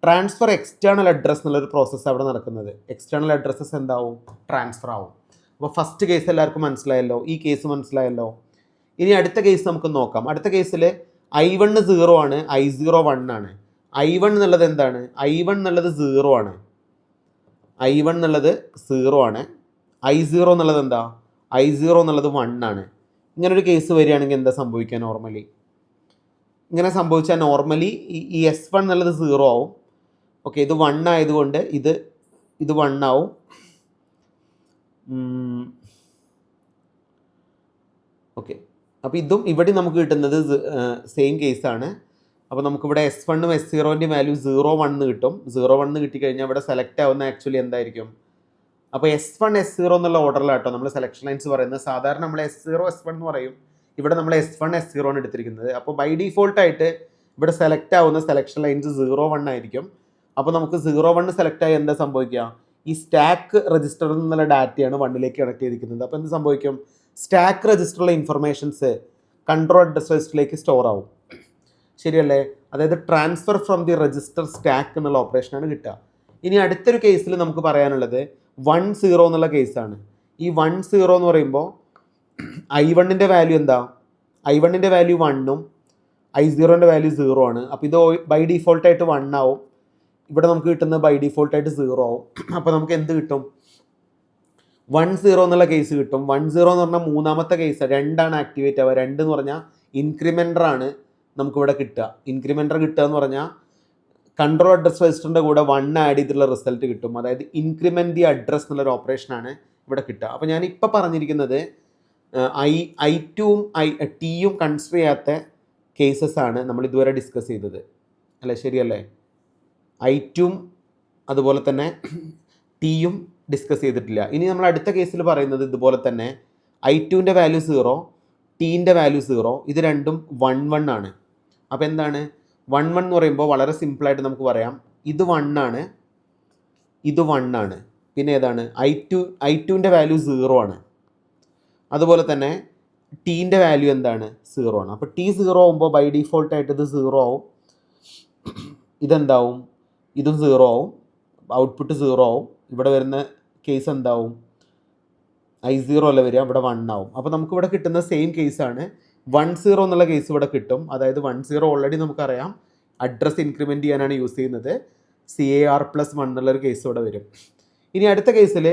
ട്രാൻസ്ഫർ എക്സ്റ്റേണൽ അഡ്രസ്സ് എന്നുള്ളൊരു പ്രോസസ്സ് അവിടെ നടക്കുന്നത്. എക്സ്റ്റേണൽ അഡ്രസ്സസ് എന്താവും? ട്രാൻസ്ഫർ ആവും. അപ്പോൾ ഫസ്റ്റ് കേസ് എല്ലാവർക്കും മനസ്സിലായല്ലോ, ഈ കേസ് മനസ്സിലായല്ലോ. ഇനി അടുത്ത കേസ് നമുക്ക് നോക്കാം. അടുത്ത കേസിൽ I1 0 ആണ്, I0 1 ആണ്. I1 എന്നുള്ളത് എന്താണ്? I1 എന്നുള്ളത് 0 ആണ്. I1 എന്നുള്ളത് 0 ആണ്. I0 എന്നുള്ളത് എന്താ? I0 എന്നുള്ളത് 1 ആണ്. ഇങ്ങനൊരു കേസ് വരികയാണെങ്കിൽ എന്താ സംഭവിക്കുക? നോർമലി ഇങ്ങനെ സംഭവിച്ചാൽ നോർമലി ഈ S1 എന്നുള്ളത് 0 ആവും. ഓക്കെ, ഇത് 1 ആയതുകൊണ്ട് ഇത് 1 ആവും. ഓക്കെ, അപ്പോൾ ഇതും ഇവിടെ നമുക്ക് കിട്ടുന്നത് സെയിം കേസാണ്. അപ്പോൾ നമുക്കിവിടെ S1ഉം S0ൻ്റെയും വാല്യൂ 0, 1 കിട്ടും. 0, 1 കിട്ടിക്കഴിഞ്ഞാൽ ഇവിടെ സെലക്ട് ആവുന്ന ആക്ച്വലി എന്തായിരിക്കും? അപ്പോൾ S1, S0 എന്നുള്ള ഓർഡറിലാട്ടോ നമ്മൾ സെലക്ഷൻ ലൈൻസ് പറയുന്നത്. സാധാരണ നമ്മൾ S0, S1 എന്ന് പറയും. ഇവിടെ നമ്മൾ S1, S0 ആണ് എടുത്തിരിക്കുന്നത്. അപ്പോൾ ബൈ ഡിഫോൾട്ടായിട്ട് ഇവിടെ സെലക്ട് ആവുന്ന സെലക്ഷൻ ലൈൻസ് 0, 1 ആയിരിക്കും. അപ്പോൾ നമുക്ക് 0, 1 സെലക്ട് ആയി എന്താ സംഭവിക്കുക? ഈ സ്റ്റാക്ക് രജിസ്റ്ററിൽ നിന്നുള്ള ഡാറ്റയാണ് 1ലേക്ക് കണക്ട് ചെയ്തിരിക്കുന്നത്. അപ്പോൾ എന്ത് സംഭവിക്കും? സ്റ്റാക്ക് രജിസ്റ്ററിലെ ഇൻഫർമേഷൻസ് കൺട്രോൾ അഡ്രസ് രജിസ്റ്ററിലേക്ക് സ്റ്റോർ ആവും. ശരിയല്ലേ? അതായത് transfer from the register stack എന്നുള്ള ഓപ്പറേഷനാണ് കിട്ടുക. ഇനി അടുത്തൊരു കേസിൽ നമുക്ക് പറയാനുള്ളത് 1-0 എന്നുള്ള കേസാണ്. ഈ 1-0 എന്ന് പറയുമ്പോൾ I1ൻ്റെ വാല്യൂ എന്താ? I1ൻ്റെ വാല്യൂ 1ഉം I0ൻ്റെ വാല്യൂ 0 ആണ്. അപ്പോൾ ഇത് ബൈ ഡിഫോൾട്ടായിട്ട് 1 ആവും. ഇവിടെ നമുക്ക് കിട്ടുന്നത് ബൈ ഡിഫോൾട്ടായിട്ട് 0 ആവും. അപ്പോൾ നമുക്ക് എന്ത് കിട്ടും? 1-0 എന്നുള്ള കേസ് കിട്ടും. 1-0 എന്ന് പറഞ്ഞാൽ മൂന്നാമത്തെ കേസ് 2 ആക്ടിവേറ്റ് ആവുക. 2 എന്ന് പറഞ്ഞാൽ ഇൻക്രിമെൻ്റർ ആണ് നമുക്കിവിടെ കിട്ടുക. ഇൻക്രിമെൻ്റർ കിട്ടുക എന്ന് പറഞ്ഞാൽ കൺട്രോൾ അഡ്രസ് രജിസ്റ്ററിൻ്റെ കൂടെ 1 ആഡ് ചെയ്തിട്ടുള്ള റിസൾട്ട് കിട്ടും. അതായത് ഇൻക്രിമെൻറ്റ് ദി അഡ്രസ് എന്നുള്ളൊരു ഓപ്പറേഷനാണ് ഇവിടെ കിട്ടുക. അപ്പോൾ ഞാനിപ്പോൾ പറഞ്ഞിരിക്കുന്നത് I2ഉം Tയും കൺസിഡർ ചെയ്യാത്ത കേസസ് ആണ് നമ്മൾ ഇതുവരെ ഡിസ്കസ് ചെയ്തത്, അല്ലേ? ശരിയല്ലേ? I2ഉം അതുപോലെ തന്നെ Tയും ഡിസ്കസ് ചെയ്തിട്ടില്ല. ഇനി നമ്മൾ അടുത്ത കേസിൽ പറയുന്നത് ഇതുപോലെ തന്നെ I2ൻ്റെ വാല്യൂ 0, Tൻ്റെ വാല്യൂ 0, ഇത് രണ്ടും 1-1 ആണ്. അപ്പോൾ എന്താണ് 1-1 എന്ന് പറയുമ്പോൾ വളരെ സിമ്പിളായിട്ട് നമുക്ക് പറയാം, ഇത് 1 ആണ്, ഇത് 1 ആണ്. പിന്നെ ഏതാണ്? I2ൻ്റെ വാല്യൂ 0 ആണ്. അതുപോലെ തന്നെ Tൻ്റെ വാല്യൂ എന്താണ്? 0 ആണ്. അപ്പോൾ T 0 ആകുമ്പോൾ ബൈ ഡിഫോൾട്ടായിട്ട് ഇത് 0 ആവും. ഇതെന്താവും? ഇതും 0 ആവും. ഔട്ട്പുട്ട് 0 ആവും. ഇവിടെ വരുന്ന കേസ് എന്താവും? I0 അല്ല വരിക, ഇവിടെ 1 ആവും. അപ്പോൾ നമുക്കിവിടെ കിട്ടുന്ന സെയിം കേസാണ്. 1-0 എന്നുള്ള കേസ് ഇവിടെ കിട്ടും. അതായത് 1-0 ഓൾറെഡി നമുക്കറിയാം അഡ്രസ് ഇൻക്രിമെൻറ്റ് ചെയ്യാനാണ് യൂസ് ചെയ്യുന്നത്. CAR+1 എന്നുള്ളൊരു കേസ് ഇവിടെ വരും. ഇനി അടുത്ത കേസിൽ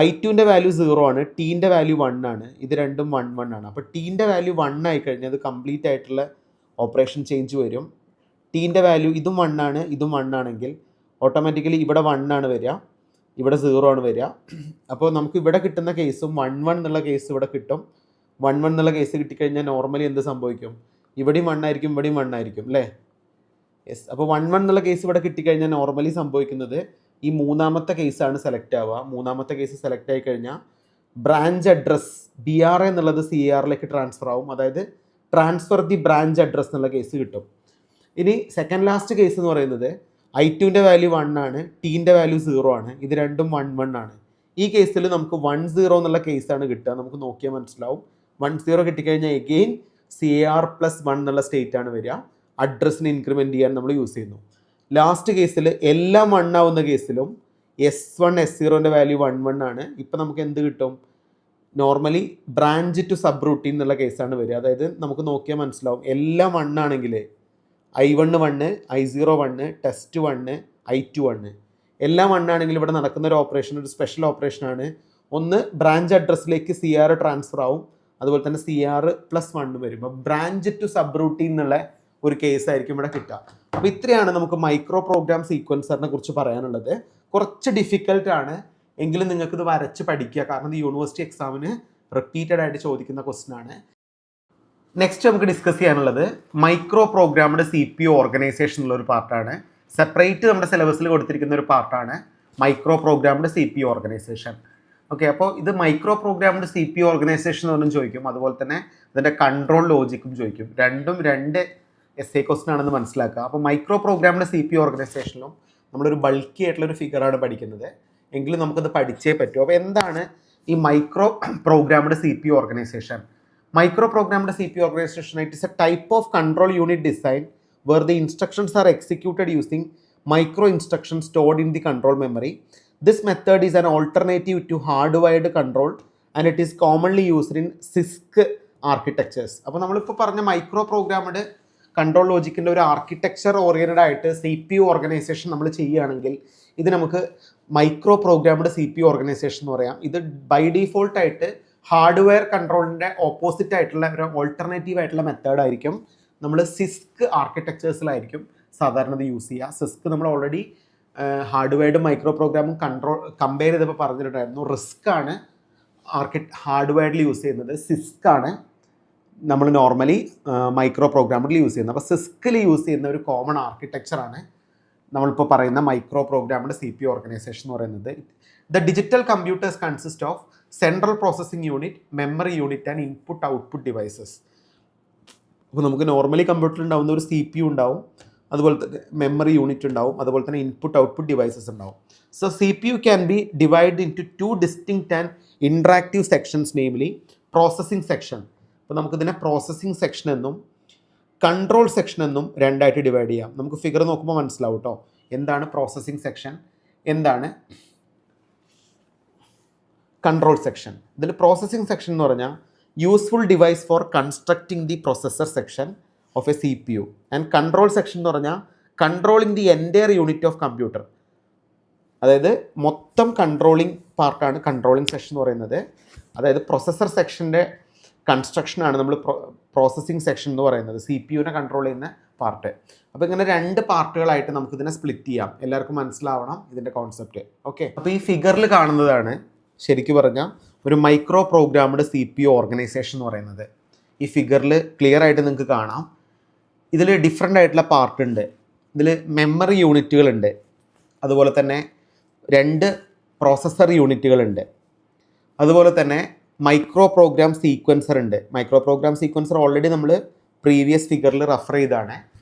I2ൻ്റെ വാല്യൂ 0 ആണ്, Tൻ്റെ വാല്യൂ 1 ആണ്. ഇത് രണ്ടും 1-1 ആണ്. അപ്പോൾ Tൻ്റെ വാല്യൂ 1 ആയിക്കഴിഞ്ഞാൽ അത് കംപ്ലീറ്റ് ആയിട്ടുള്ള ഓപ്പറേഷൻ ചേഞ്ച് വരും. Tൻ്റെ വാല്യൂ ഇതും 1 ആണ്, ഇതും 1 ആണെങ്കിൽ ഓട്ടോമാറ്റിക്കലി ഇവിടെ 1 ആണ് വരിക, ഇവിടെ 0 ആണ് വരിക. അപ്പോൾ നമുക്ക് ഇവിടെ കിട്ടുന്ന കേസും 1-1 എന്നുള്ള കേസ് ഇവിടെ കിട്ടും. 1-1 എന്നുള്ള കേസ് കിട്ടിക്കഴിഞ്ഞാൽ നോർമലി എന്ത് സംഭവിക്കും? ഇവിടെയും 1 ആയിരിക്കും, ഇവിടെയും 1 ആയിരിക്കും, അല്ലേ? യെസ്. അപ്പോൾ 1-1 എന്നുള്ള കേസ് ഇവിടെ കിട്ടിക്കഴിഞ്ഞാൽ നോർമലി സംഭവിക്കുന്നത് ഈ മൂന്നാമത്തെ കേസാണ് സെലക്ട് ആവുക. മൂന്നാമത്തെ കേസ് സെലക്ട് ആയി കഴിഞ്ഞാൽ ബ്രാഞ്ച് അഡ്രസ് BR എന്നുള്ളത് CARലേക്ക് ട്രാൻസ്ഫർ ആവും. അതായത് ട്രാൻസ്ഫർ ദി ബ്രാഞ്ച് അഡ്രസ് എന്നുള്ള കേസ് കിട്ടും. ഇനി സെക്കൻഡ് ലാസ്റ്റ് കേസ് എന്ന് പറയുന്നത് I2ൻ്റെ വാല്യൂ 1 ആണ്, Tൻ്റെ വാല്യൂ 0 ആണ്. ഇത് രണ്ടും 1-1 ആണ്. ഈ കേസിൽ നമുക്ക് 1-0 എന്നുള്ള കേസാണ് കിട്ടുക. നമുക്ക് നോക്കിയാൽ മനസ്സിലാവും. 1-0 കിട്ടിക്കഴിഞ്ഞാൽ എഗെയിൻ CAR+1 എന്നുള്ള സ്റ്റേറ്റ് ആണ് വരിക. അഡ്രസ്സിന് ഇൻക്രിമെൻറ്റ് ചെയ്യാൻ നമ്മൾ യൂസ് ചെയ്യുന്നു. ലാസ്റ്റ് കേസിൽ എല്ലാം 1 ആവുന്ന കേസിലും S1, S0ൻ്റെ വാല്യൂ 1-1 ആണ്. ഇപ്പം നമുക്ക് എന്ത് കിട്ടും? Normally branch to subroutine എന്നുള്ള കേസാണ് വരിക. അതായത് നമുക്ക് നോക്കിയാൽ മനസ്സിലാവും എല്ലാം 1 ആണെങ്കിൽ I1 1, I0 1, ടെസ്റ്റ് 1, I2 1, എല്ലാം 1 ആണെങ്കിൽ ഇവിടെ നടക്കുന്ന ഒരു ഓപ്പറേഷൻ ഒരു സ്പെഷ്യൽ ഓപ്പറേഷനാണ്. ഒന്ന് ബ്രാഞ്ച് അഡ്രസ്സിലേക്ക് CR ട്രാൻസ്ഫർ ആവും, അതുപോലെ തന്നെ CR+1 വരും. അപ്പോൾ ബ്രാഞ്ച് ടു സബ് റൂട്ടീൻ എന്നുള്ള ഒരു കേസായിരിക്കും ഇവിടെ കിട്ടുക. അപ്പോൾ ഇത്രയാണ് നമുക്ക് മൈക്രോ പ്രോഗ്രാം സീക്വൻസറിനെ കുറിച്ച് പറയാനുള്ളത്. കുറച്ച് ഡിഫിക്കൽട്ടാണ്, എങ്കിലും നിങ്ങൾക്കിത് വരച്ച് പഠിക്കുക. കാരണം ഇത് യൂണിവേഴ്സിറ്റി എക്സാമിന് റിപ്പീറ്റഡ് ആയിട്ട് ചോദിക്കുന്ന ക്വസ്റ്റൻ ആണ്. നെക്സ്റ്റ് നമുക്ക് ഡിസ്കസ് ചെയ്യാനുള്ളത് മൈക്രോ പ്രോഗ്രാമിൻ്റെ CPU ഓർഗനൈസേഷൻ എന്നുള്ളൊരു പാർട്ടാണ്. സെപ്പറേറ്റ് നമ്മുടെ സിലബസിൽ കൊടുത്തിരിക്കുന്ന ഒരു പാർട്ടാണ് മൈക്രോ പ്രോഗ്രാമിൻ്റെ CPU ഓർഗനൈസേഷൻ. ഓക്കെ, അപ്പോൾ ഇത് മൈക്രോ പ്രോഗ്രാമിൻ്റെ CPU ഓർഗനൈസേഷൻ എന്നും ചോദിക്കും, അതുപോലെ തന്നെ അതിൻ്റെ കൺട്രോൾ ലോജിക്കും ചോദിക്കും. രണ്ടും രണ്ട് essay ക്വസ്റ്റൻ ആണെന്ന് മനസ്സിലാക്കുക. അപ്പോൾ മൈക്രോ പ്രോഗ്രാമിൻ്റെ CPU ഓർഗനൈസേഷനിലും നമ്മളൊരു ബൾക്കി ആയിട്ടുള്ളൊരു ഫിഗറാണ് പഠിക്കുന്നത്, എങ്കിലും നമുക്കത് പഠിച്ചേ പറ്റൂ. അപ്പോൾ എന്താണ് ഈ മൈക്രോ പ്രോഗ്രാമിൻ്റെ CPU organisation? Micro programmed CPU organization, it is a type of control unit design where the instructions are executed using micro instructions stored in the control memory. This method is an alternative to hardwired control and it is commonly used in CISC architectures. അപ്പോൾ നമ്മളിപ്പോൾ പറഞ്ഞ micro പ്രോഗ്രാമിൻ്റെ control ലോജിക്കിൻ്റെ ഒരു architecture oriented ആയിട്ട് CPU organisation നമ്മൾ ചെയ്യുകയാണെങ്കിൽ ഇത് നമുക്ക് മൈക്രോ പ്രോഗ്രാംഡ് CPU ഓർഗനൈസേഷൻ എന്ന് പറയാം. ഇത് ബൈ ഡിഫോൾട്ടായിട്ട് ഹാർഡ്വെയർ കൺട്രോളിൻ്റെ ഓപ്പോസിറ്റ് ആയിട്ടുള്ള ഒരു ഓൾട്ടർനേറ്റീവ് ആയിട്ടുള്ള മെത്തേഡായിരിക്കും നമ്മൾ സിസ്ക് ആർക്കിടെക്ചേഴ്സിലായിരിക്കും സാധാരണ ഇത് യൂസ് ചെയ്യുക. സിസ്ക് നമ്മൾ ഓൾറെഡി ഹാർഡ്വെയർഡ് മൈക്രോ പ്രോഗ്രാമും കമ്പയർ ചെയ്തപ്പോൾ പറഞ്ഞിട്ടുണ്ടായിരുന്നു. റിസ്ക് ആണ് ഹാർഡ്വെയറിൽ യൂസ് ചെയ്യുന്നത്, സിസ്ക് ആണ് നമ്മൾ നോർമലി മൈക്രോ പ്രോഗ്രാമിൽ യൂസ് ചെയ്യുന്നത്. അപ്പോൾ സിസ്കിൽ യൂസ് ചെയ്യുന്ന ഒരു കോമൺ ആർക്കിടെക്ചറാണ് നമ്മളിപ്പോൾ പറയുന്ന മൈക്രോ പ്രോഗ്രാമിൻ്റെ CPU ഓർഗനൈസേഷൻ എന്ന് പറയുന്നത്. The digital computers consist of central processing unit, memory unit and input output devices. അപ്പോൾ നമുക്ക് നോർമലി കമ്പ്യൂട്ടറിൽ ഉണ്ടാവുന്ന ഒരു CPU ഉണ്ടാവും, അതുപോലെ തന്നെ മെമ്മറി യൂണിറ്റ് ഉണ്ടാവും, അതുപോലെ തന്നെ ഇൻപുട്ട് ഔട്ട്പുട്ട് ഡിവൈസസ് ഉണ്ടാവും. So CPU can be divide into 2 distinct and interactive sections, namely processing section. അപ്പോൾ നമുക്കിതിനെ പ്രോസസ്സിംഗ് സെക്ഷൻ എന്നും കൺട്രോൾ സെക്ഷൻ എന്നും രണ്ടായിട്ട് ഡിവൈഡ് ചെയ്യാം. നമുക്ക് ഫിഗർ നോക്കുമ്പോൾ മനസ്സിലാവും കേട്ടോ എന്താണ് പ്രോസസ്സിംഗ് സെക്ഷൻ, എന്താണ് കൺട്രോൾ സെക്ഷൻ. ഇതിൽ പ്രോസസ്സിംഗ് സെക്ഷൻ എന്ന് പറഞ്ഞാൽ useful device for constructing the processor section of A CPU. And control section എന്ന് പറഞ്ഞാൽ controlling the entire unit of computer. അതായത് മൊത്തം കൺട്രോളിങ് പാർട്ടാണ് കൺട്രോളിംഗ് സെക്ഷൻ എന്ന് പറയുന്നത്. അതായത് പ്രൊസസ്സർ സെക്ഷൻ്റെ കൺസ്ട്രക്ഷനാണ് നമ്മൾ പ്രോസസ്സിംഗ് സെക്ഷൻ എന്ന് പറയുന്നത്, CPUവിനെ കൺട്രോൾ ചെയ്യുന്ന പാർട്ട്. അപ്പോൾ ഇങ്ങനെ 2 പാർട്ടുകളായിട്ട് നമുക്കിതിനെ സ്പ്ലിറ്റ് ചെയ്യാം. എല്ലാവർക്കും മനസ്സിലാവണം ഇതിൻ്റെ കോൺസെപ്റ്റ്. ഓക്കെ, അപ്പോൾ ഈ ഫിഗറിൽ കാണുന്നതാണ് ശരിക്കും പറഞ്ഞാൽ ഒരു മൈക്രോ പ്രോഗ്രാംഡ് CPU ഓർഗനൈസേഷൻ എന്ന് പറയുന്നത്. ഈ ഫിഗറിൽ ക്ലിയർ ആയിട്ട് നിങ്ങൾക്ക് കാണാം. ഇതിൽ ഡിഫറെൻ്റ് ആയിട്ടുള്ള പാർട്ട് ഉണ്ട്. ഇതിൽ മെമ്മറി യൂണിറ്റുകളുണ്ട്, അതുപോലെ തന്നെ 2 പ്രോസസ്സർ യൂണിറ്റുകളുണ്ട്, അതുപോലെ തന്നെ മൈക്രോ പ്രോഗ്രാം സീക്വൻസർ ഉണ്ട്. മൈക്രോ പ്രോഗ്രാം സീക്വൻസർ ഓൾറെഡി നമ്മൾ പ്രീവിയസ് ഫിഗറിൽ റെഫർ ചെയ്താണ്.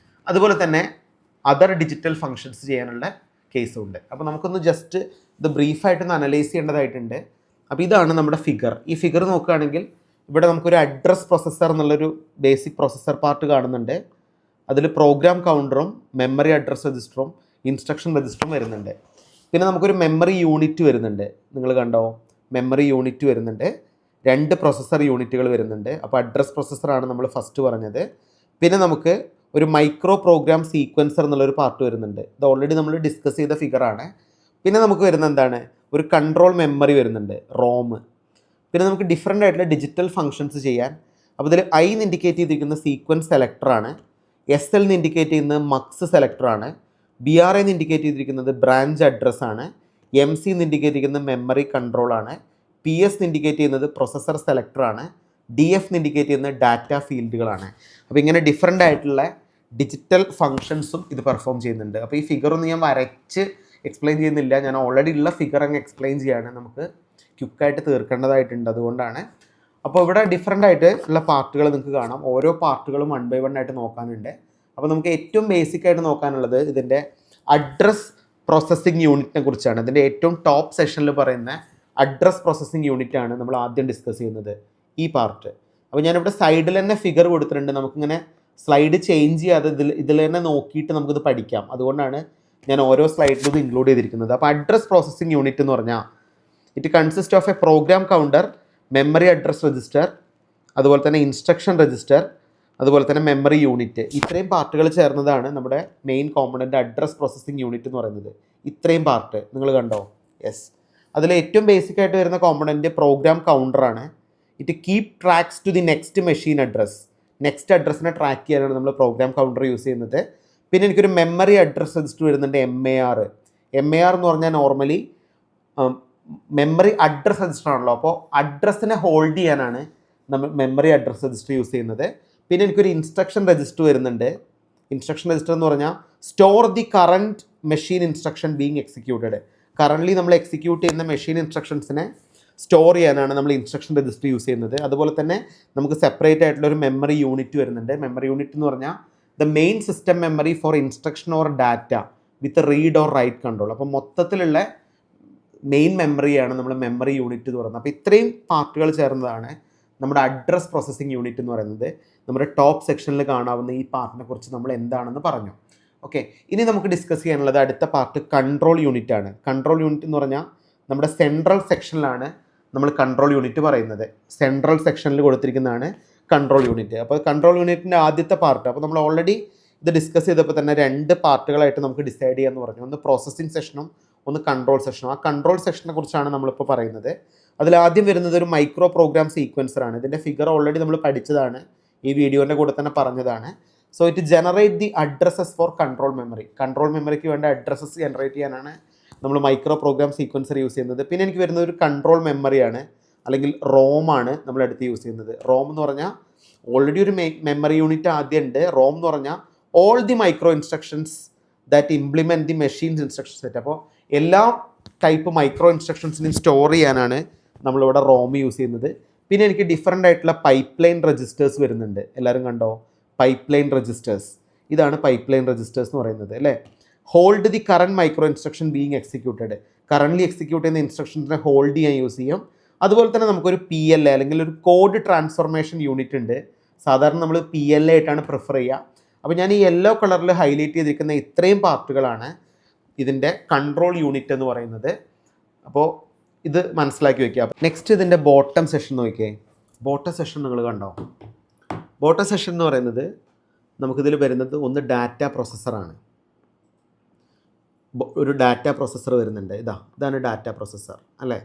അതുപോലെ തന്നെ അതർ ഡിജിറ്റൽ ഫങ്ഷൻസ് ചെയ്യാനുള്ള കേസും ഉണ്ട്. അപ്പോൾ നമുക്കൊന്ന് ജസ്റ്റ് ഇത് ബ്രീഫായിട്ടൊന്ന് അനലൈസ് ചെയ്യേണ്ടതായിട്ടുണ്ട്. അപ്പോൾ ഇതാണ് നമ്മുടെ ഫിഗർ. ഈ ഫിഗർ നോക്കുകയാണെങ്കിൽ ഇവിടെ നമുക്കൊരു അഡ്രസ് പ്രൊസസ്സർ എന്നുള്ളൊരു ബേസിക് പ്രൊസസ്സർ പാർട്ട് കാണുന്നുണ്ട്. അതിൽ പ്രോഗ്രാം കൗണ്ടറും മെമ്മറി അഡ്രസ് രജിസ്റ്ററും ഇൻസ്ട്രക്ഷൻ രജിസ്റ്ററും വരുന്നുണ്ട്. പിന്നെ നമുക്കൊരു മെമ്മറി യൂണിറ്റ് വരുന്നുണ്ട്. നിങ്ങൾ കണ്ടോ, മെമ്മറി യൂണിറ്റ് വരുന്നുണ്ട്. 2 പ്രൊസസ്സർ യൂണിറ്റുകൾ വരുന്നുണ്ട്. അപ്പോൾ അഡ്രസ് പ്രൊസസ്സറാണ് നമ്മൾ ഫസ്റ്റ് പറഞ്ഞത്. പിന്നെ നമുക്ക് ഒരു മൈക്രോ പ്രോഗ്രാം സീക്വൻസർ എന്നുള്ളൊരു പാർട്ട് വരുന്നുണ്ട്. ഇത് ഓൾറെഡി നമ്മൾ ഡിസ്കസ് ചെയ്ത ഫിഗറാണ്. പിന്നെ നമുക്ക് വരുന്ന എന്താണ്, ഒരു കൺട്രോൾ മെമ്മറി വരുന്നുണ്ട്, റോം. പിന്നെ നമുക്ക് ഡിഫറെൻ്റ് ആയിട്ടുള്ള ഡിജിറ്റൽ ഫങ്ഷൻസ് ചെയ്യാൻ. അപ്പോൾ ഇതിൽ I എന്ന് ഇൻഡിക്കേറ്റ് ചെയ്തിരിക്കുന്ന സീക്വൻസ് സെലക്ടറാണ്, SL എന്ന് ഇൻഡിക്കേറ്റ് ചെയ്യുന്നത് മക്സ് സെലക്ടറാണ്, BRA എന്ന് ഇൻഡിക്കേറ്റ് ചെയ്തിരിക്കുന്നത് ബ്രാഞ്ച് അഡ്രസ്സാണ്, MC എന്ന് ഇൻഡിക്കേറ്റ് ചെയ്യുന്നത് മെമ്മറി കൺട്രോളാണ്, PS എന്ന് ഇൻഡിക്കേറ്റ് ചെയ്യുന്നത് പ്രൊസസ്സർ സെലക്ടറാണ്, DF എന്ന് ഇൻഡിക്കേറ്റ് ചെയ്യുന്നത് ഡാറ്റ ഫീൽഡുകളാണ്. അപ്പോൾ ഇങ്ങനെ ഡിഫറെൻ്റ് ആയിട്ടുള്ള ഡിജിറ്റൽ ഫങ്ഷൻസും ഇത് പെർഫോം ചെയ്യുന്നുണ്ട്. അപ്പോൾ ഈ ഫിഗറൊന്നും ഞാൻ വരച്ച് എക്സ്പ്ലെയിൻ ചെയ്യുന്നില്ല, ഞാൻ ഓൾറെഡി ഉള്ള ഫിഗർ അങ്ങ് എക്സ്പ്ലെയിൻ ചെയ്യുകയാണ്. നമുക്ക് ക്വിക്കായിട്ട് തീർക്കേണ്ടതായിട്ടുണ്ട്, അതുകൊണ്ടാണ്. അപ്പോൾ ഇവിടെ ഡിഫറെൻ്റ് ആയിട്ട് ഉള്ള പാർട്ടുകൾ നിങ്ങൾക്ക് കാണാം. ഓരോ പാർട്ടുകളും 1 by 1 ആയിട്ട് നോക്കാനുണ്ട്. അപ്പോൾ നമുക്ക് ഏറ്റവും ബേസിക് ആയിട്ട് നോക്കാനുള്ളത് ഇതിൻ്റെ അഡ്രസ് പ്രോസസ്സിംഗ് യൂണിറ്റിനെ കുറിച്ചാണ്. ഇതിൻ്റെ ഏറ്റവും ടോപ്പ് സെഷനിൽ പറയുന്ന അഡ്രസ് പ്രോസസ്സിംഗ് യൂണിറ്റ് ആണ് നമ്മൾ ആദ്യം ഡിസ്കസ് ചെയ്യുന്നത്, ഈ പാർട്ട്. അപ്പോൾ ഞാനിവിടെ സൈഡിൽ തന്നെ ഫിഗർ കൊടുത്തിട്ടുണ്ട്. നമുക്കിങ്ങനെ സ്ലൈഡ് ചേഞ്ച് ചെയ്യാതെ ഇതിൽ തന്നെ നോക്കിയിട്ട് നമുക്കിത് പഠിക്കാം. അതുകൊണ്ടാണ് ഞാൻ ഓരോ സ്ലൈഡിലും ഇത് ഇൻക്ലൂഡ് ചെയ്തിരിക്കുന്നത്. അപ്പോൾ അഡ്രസ് പ്രോസസ്സിംഗ് യൂണിറ്റ് എന്ന് പറഞ്ഞാൽ it consist of A program counter, memory address register, അതുപോലെ തന്നെ ഇൻസ്ട്രക്ഷൻ രജിസ്റ്റർ, അതുപോലെ തന്നെ മെമ്മറി യൂണിറ്റ്. ഇത്രയും പാർട്ടുകൾ ചേർന്നതാണ് നമ്മുടെ main component address processing unit എന്ന് പറയുന്നത്. ഇത്രയും പാർട്ട് നിങ്ങൾ കണ്ടോ? യെസ്. അതിൽ ഏറ്റവും ബേസിക് ആയിട്ട് വരുന്ന കോമ്പണൻ്റ് പ്രോഗ്രാം കൗണ്ടറാണ്. It keep tracks to the next machine address. Next അഡ്രസ്സിനെ ട്രാക്ക് ചെയ്യാനാണ് നമ്മൾ പ്രോഗ്രാം കൗണ്ടർ യൂസ് ചെയ്യുന്നത്. പിന്നെ എനിക്കൊരു മെമ്മറി അഡ്രസ് രജിസ്റ്റർ വരുന്നുണ്ട്, MAR. MAR എന്ന് പറഞ്ഞാൽ നോർമലി മെമ്മറി അഡ്രസ് രജിസ്റ്റർ ആണല്ലോ. അപ്പോൾ അഡ്രസ്സിനെ ഹോൾഡ് ചെയ്യാനാണ് നമ്മൾ മെമ്മറി അഡ്രസ് രജിസ്റ്റർ യൂസ് ചെയ്യുന്നത്. പിന്നെ എനിക്കൊരു ഇൻസ്ട്രക്ഷൻ രജിസ്റ്റർ വരുന്നുണ്ട്. ഇൻസ്ട്രക്ഷൻ രജിസ്റ്റർ എന്ന് പറഞ്ഞാൽ store the current machine instruction being executed. Currently നമ്മൾ എക്സിക്യൂട്ട് ചെയ്യുന്ന മെഷീൻ ഇൻസ്ട്രക്ഷൻസിനെ സ്റ്റോർ ചെയ്യാനാണ് നമ്മൾ ഇൻസ്ട്രക്ഷൻ രജിസ്റ്റർ യൂസ് ചെയ്യുന്നത്. അതുപോലെ തന്നെ നമുക്ക് സെപ്പറേറ്റ് ആയിട്ടുള്ള ഒരു മെമ്മറി യൂണിറ്റ് വരുന്നുണ്ട്. മെമ്മറി യൂണിറ്റ് എന്ന് പറഞ്ഞാൽ the main system memory for instruction or data with read or write control. അപ്പോൾ മൊത്തത്തിലുള്ള മെയിൻ മെമ്മറിയാണ് നമ്മൾ മെമ്മറി യൂണിറ്റ് എന്ന് പറയുന്നത്. അപ്പോൾ ഇത്രയും പാർട്ടുകൾ ചേർന്നതാണ് നമ്മുടെ അഡ്രസ് പ്രോസസ്സിംഗ് യൂണിറ്റ് എന്ന് പറയുന്നത്. നമ്മുടെ ടോപ്പ് സെക്ഷനിൽ കാണാവുന്ന ഈ പാർട്ടിനെ കുറിച്ച് നമ്മൾ എന്താണെന്ന് പറഞ്ഞു. ഓക്കെ, ഇനി നമുക്ക് ഡിസ്കസ് ചെയ്യാനുള്ളത് അടുത്ത പാർട്ട് കൺട്രോൾ യൂണിറ്റ് ആണ്. കൺട്രോൾ യൂണിറ്റ് എന്ന് പറഞ്ഞാൽ നമ്മുടെ സെൻട്രൽ സെക്ഷനിലാണ് നമ്മൾ കൺട്രോൾ യൂണിറ്റ് പറയുന്നത്. സെൻട്രൽ സെക്ഷനിൽ കൊടുത്തിരിക്കുന്നതാണ് കൺട്രോൾ യൂണിറ്റ്. അപ്പോൾ കൺട്രോൾ യൂണിറ്റിൻ്റെ ആദ്യത്തെ പാർട്ട്, അപ്പോൾ നമ്മൾ ഓൾറെഡി ഇത് ഡിസ്കസ് ചെയ്തപ്പോൾ തന്നെ 2 പാർട്ടുകളായിട്ട് നമുക്ക് ഡിസൈഡ് ചെയ്യാമെന്ന് പറഞ്ഞു. ഒന്ന് പ്രോസസ്സിംഗ് സെക്ഷനും ഒന്ന് കൺട്രോൾ സെക്ഷനും. ആ കൺട്രോൾ സെക്ഷനെ കുറിച്ചാണ് നമ്മളിപ്പോൾ പറയുന്നത്. അതിലാദ്യം വരുന്നത് ഒരു മൈക്രോ പ്രോഗ്രാം സീക്വൻസറാണ്. ഇതിൻ്റെ ഫിഗർ ഓൾറെഡി നമ്മൾ പഠിച്ചതാണ്, ഈ വീഡിയോൻ്റെ കൂടെ തന്നെ പറഞ്ഞതാണ്. So it generate the addresses for control memory. Control മെമ്മറിക്ക് വേണ്ട അഡ്രസ്സസ് ജനറേറ്റ് ചെയ്യാനാണ് നമ്മൾ മൈക്രോ പ്രോഗ്രാം സീക്വൻസർ യൂസ് ചെയ്യുന്നത്. പിന്നെ എനിക്ക് വരുന്നത് ഒരു കൺട്രോൾ മെമ്മറിയാണ്, അല്ലെങ്കിൽ റോമാണ് നമ്മൾ അടുത്ത് യൂസ് ചെയ്യുന്നത്. റോം എന്ന് പറഞ്ഞാൽ ഓൾറെഡി ഒരു മെമ്മറി യൂണിറ്റ് ആദ്യം ഉണ്ട്. റോം എന്ന് പറഞ്ഞാൽ all the micro instructions that implement the machines instruction set. അപ്പോൾ എല്ലാ ടൈപ്പ് മൈക്രോ ഇൻസ്ട്രക്ഷൻസിനും സ്റ്റോർ ചെയ്യാനാണ് നമ്മളിവിടെ റോം യൂസ് ചെയ്യുന്നത്. പിന്നെ എനിക്ക് ഡിഫറെൻ്റ് ആയിട്ടുള്ള പൈപ്പ് ലൈൻ രജിസ്റ്റേഴ്സ് വരുന്നുണ്ട്. എല്ലാവരും കണ്ടോ, പൈപ്പ് ലൈൻ രജിസ്റ്റേഴ്സ്. ഇതാണ് പൈപ്പ് ലൈൻ രജിസ്റ്റേഴ്സ് എന്ന് പറയുന്നത് അല്ലേ. Hold the current micro instruction being executed. Currently execute ചെയ്യുന്ന ഇൻസ്ട്രക്ഷൻസിനെ ഹോൾഡ് ചെയ്യാൻ യൂസ് ചെയ്യും. അതുപോലെ തന്നെ നമുക്കൊരു PLA അല്ലെങ്കിൽ ഒരു കോഡ് ട്രാൻസ്ഫോർമേഷൻ യൂണിറ്റ് ഉണ്ട്. സാധാരണ നമ്മൾ PLA ആയിട്ടാണ് പ്രിഫർ ചെയ്യുക. അപ്പോൾ ഞാൻ ഈ യെല്ലോ കളറിൽ ഹൈലൈറ്റ് ചെയ്തിരിക്കുന്ന ഇത്രയും പാർട്ടുകളാണ് ഇതിൻ്റെ കൺട്രോൾ യൂണിറ്റ് എന്ന് പറയുന്നത്. അപ്പോൾ ഇത് മനസ്സിലാക്കി വയ്ക്കുക. നെക്സ്റ്റ് ഇതിൻ്റെ ബോട്ടം സെഷൻ നോക്കിയേ. ബോട്ടം സെഷൻ നിങ്ങൾ കണ്ടോ. ബോട്ടം സെഷൻ എന്ന് പറയുന്നത് നമുക്കിതിൽ വരുന്നത് ഒന്ന് ഡാറ്റ പ്രോസസ്സറാണ്. ഒരു ഡാറ്റ പ്രോസസ്സർ വരുന്നുണ്ട്. ഇതാണ് ഡാറ്റ പ്രോസസ്സർ അല്ലേ.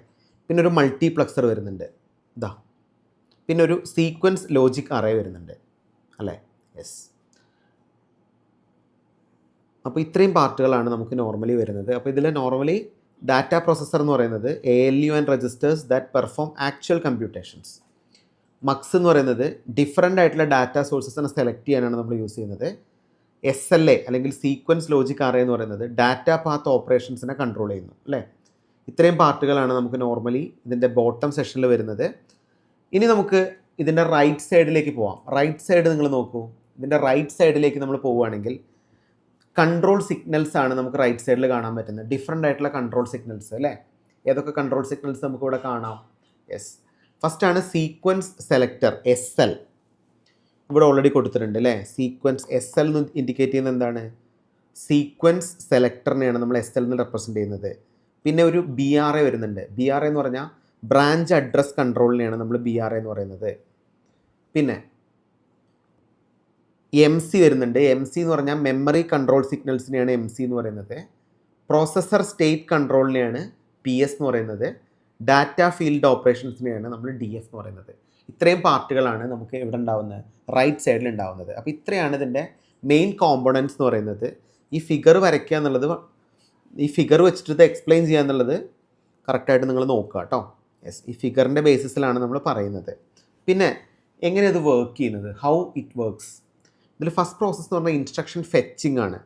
പിന്നെ ഒരു മൾട്ടിപ്ലക്സർ വരുന്നുണ്ട്. പിന്നെ ഒരു സീക്വൻസ് ലോജിക് അറേ വരുന്നുണ്ട് അല്ലേ. യെസ്. അപ്പോൾ ഇത്രയും പാർട്ടുകളാണ് നമുക്ക് നോർമലി വരുന്നത്. അപ്പോൾ ഇതിൽ നോർമലി ഡാറ്റ പ്രോസസ്സർ എന്ന് പറയുന്നത് ALU and registers that perform actual computations. Mugs എന്ന് പറയുന്നത് ഡിഫറെൻ്റ് ആയിട്ടുള്ള ഡാറ്റ സോഴ്സസിനെ സെലക്ട് ചെയ്യാനാണ് നമ്മൾ യൂസ് ചെയ്യുന്നത്. SLA അല്ലെങ്കിൽ സീക്വൻസ് ലോജിക് അറേ എന്ന് പറയുന്നത് ഡാറ്റ പാത്ത് ഓപ്പറേഷൻസിനെ കൺട്രോൾ ചെയ്യുന്നു അല്ലേ. ഇത്രയും പാർട്ടുകളാണ് നമുക്ക് നോർമലി ഇതിൻ്റെ ബോട്ടം സെഷനിൽ വരുന്നത്. ഇനി നമുക്ക് ഇതിൻ്റെ റൈറ്റ് സൈഡിലേക്ക് പോവാം. റൈറ്റ് സൈഡ് നിങ്ങൾ നോക്കൂ. ഇതിൻ്റെ റൈറ്റ് സൈഡിലേക്ക് നമ്മൾ പോവുകയാണെങ്കിൽ കൺട്രോൾ സിഗ്നൽസ് ആണ് നമുക്ക് റൈറ്റ് സൈഡിൽ കാണാൻ പറ്റുന്നത്. ഡിഫറെൻ്റ് ആയിട്ടുള്ള കൺട്രോൾ സിഗ്നൽസ് അല്ലേ. ഏതൊക്കെ കൺട്രോൾ സിഗ്നൽസ് നമുക്ക് ഇവിടെ കാണാം. യെസ്. ഫസ്റ്റാണ് സീക്വൻസ് സെലക്ടർ SL. ഇവിടെ ഓൾറെഡി കൊടുത്തിട്ടുണ്ട് അല്ലേ. സീക്വൻസ് SL എന്ന് ഇൻഡിക്കേറ്റ് ചെയ്യുന്നത് എന്താണ്, സീക്വൻസ് സെലക്ടറിനെയാണ് നമ്മൾ SL എന്ന് റെപ്രസെൻറ്റ് ചെയ്യുന്നത്. പിന്നെ ഒരു BRA വരുന്നുണ്ട്. BRA എന്ന് പറഞ്ഞാൽ ബ്രാഞ്ച് അഡ്രസ് കൺട്രോളിനെയാണ് നമ്മൾ BRA എന്ന് പറയുന്നത്. പിന്നെ MC വരുന്നുണ്ട്. MC എന്ന് പറഞ്ഞാൽ മെമ്മറി കൺട്രോൾ സിഗ്നൽസിനെയാണ് MC എന്ന് പറയുന്നത്. പ്രോസസ്സർ സ്റ്റേറ്റ് കൺട്രോളിനെയാണ് PS എന്ന് പറയുന്നത്. ഡാറ്റ ഫീൽഡ് ഓപ്പറേഷൻസിനെയാണ് നമ്മൾ DF എന്ന് പറയുന്നത്. ഇത്രയും പാർട്ടുകളാണ് നമുക്ക് ഇവിടെ ഉണ്ടാവുന്നത്, റൈറ്റ് സൈഡിൽ ഉണ്ടാവുന്നത്. അപ്പോൾ ഇത്രയാണ് ഇതിൻ്റെ മെയിൻ കോമ്പോണൻസ് എന്ന് പറയുന്നത്. ഈ ഫിഗർ വരയ്ക്കുക എന്നുള്ളത്, ഈ ഫിഗർ വെച്ചിട്ട് ഇത് എക്സ്പ്ലെയിൻ ചെയ്യുക എന്നുള്ളത് കറക്റ്റായിട്ട് നിങ്ങൾ നോക്കുക കേട്ടോ. യെസ്. ഈ ഫിഗറിൻ്റെ ബേസിസിലാണ് നമ്മൾ പറയുന്നത്. പിന്നെ എങ്ങനെ ഇത് വർക്ക് ചെയ്യുന്നത്, ഹൗ ഇറ്റ് വർക്ക്സ്. ഇതിൽ ഫസ്റ്റ് പ്രോസസ്സ് എന്ന് പറഞ്ഞാൽ ഇൻസ്ട്രക്ഷൻ ഫെച്ചിങ് ആണ്.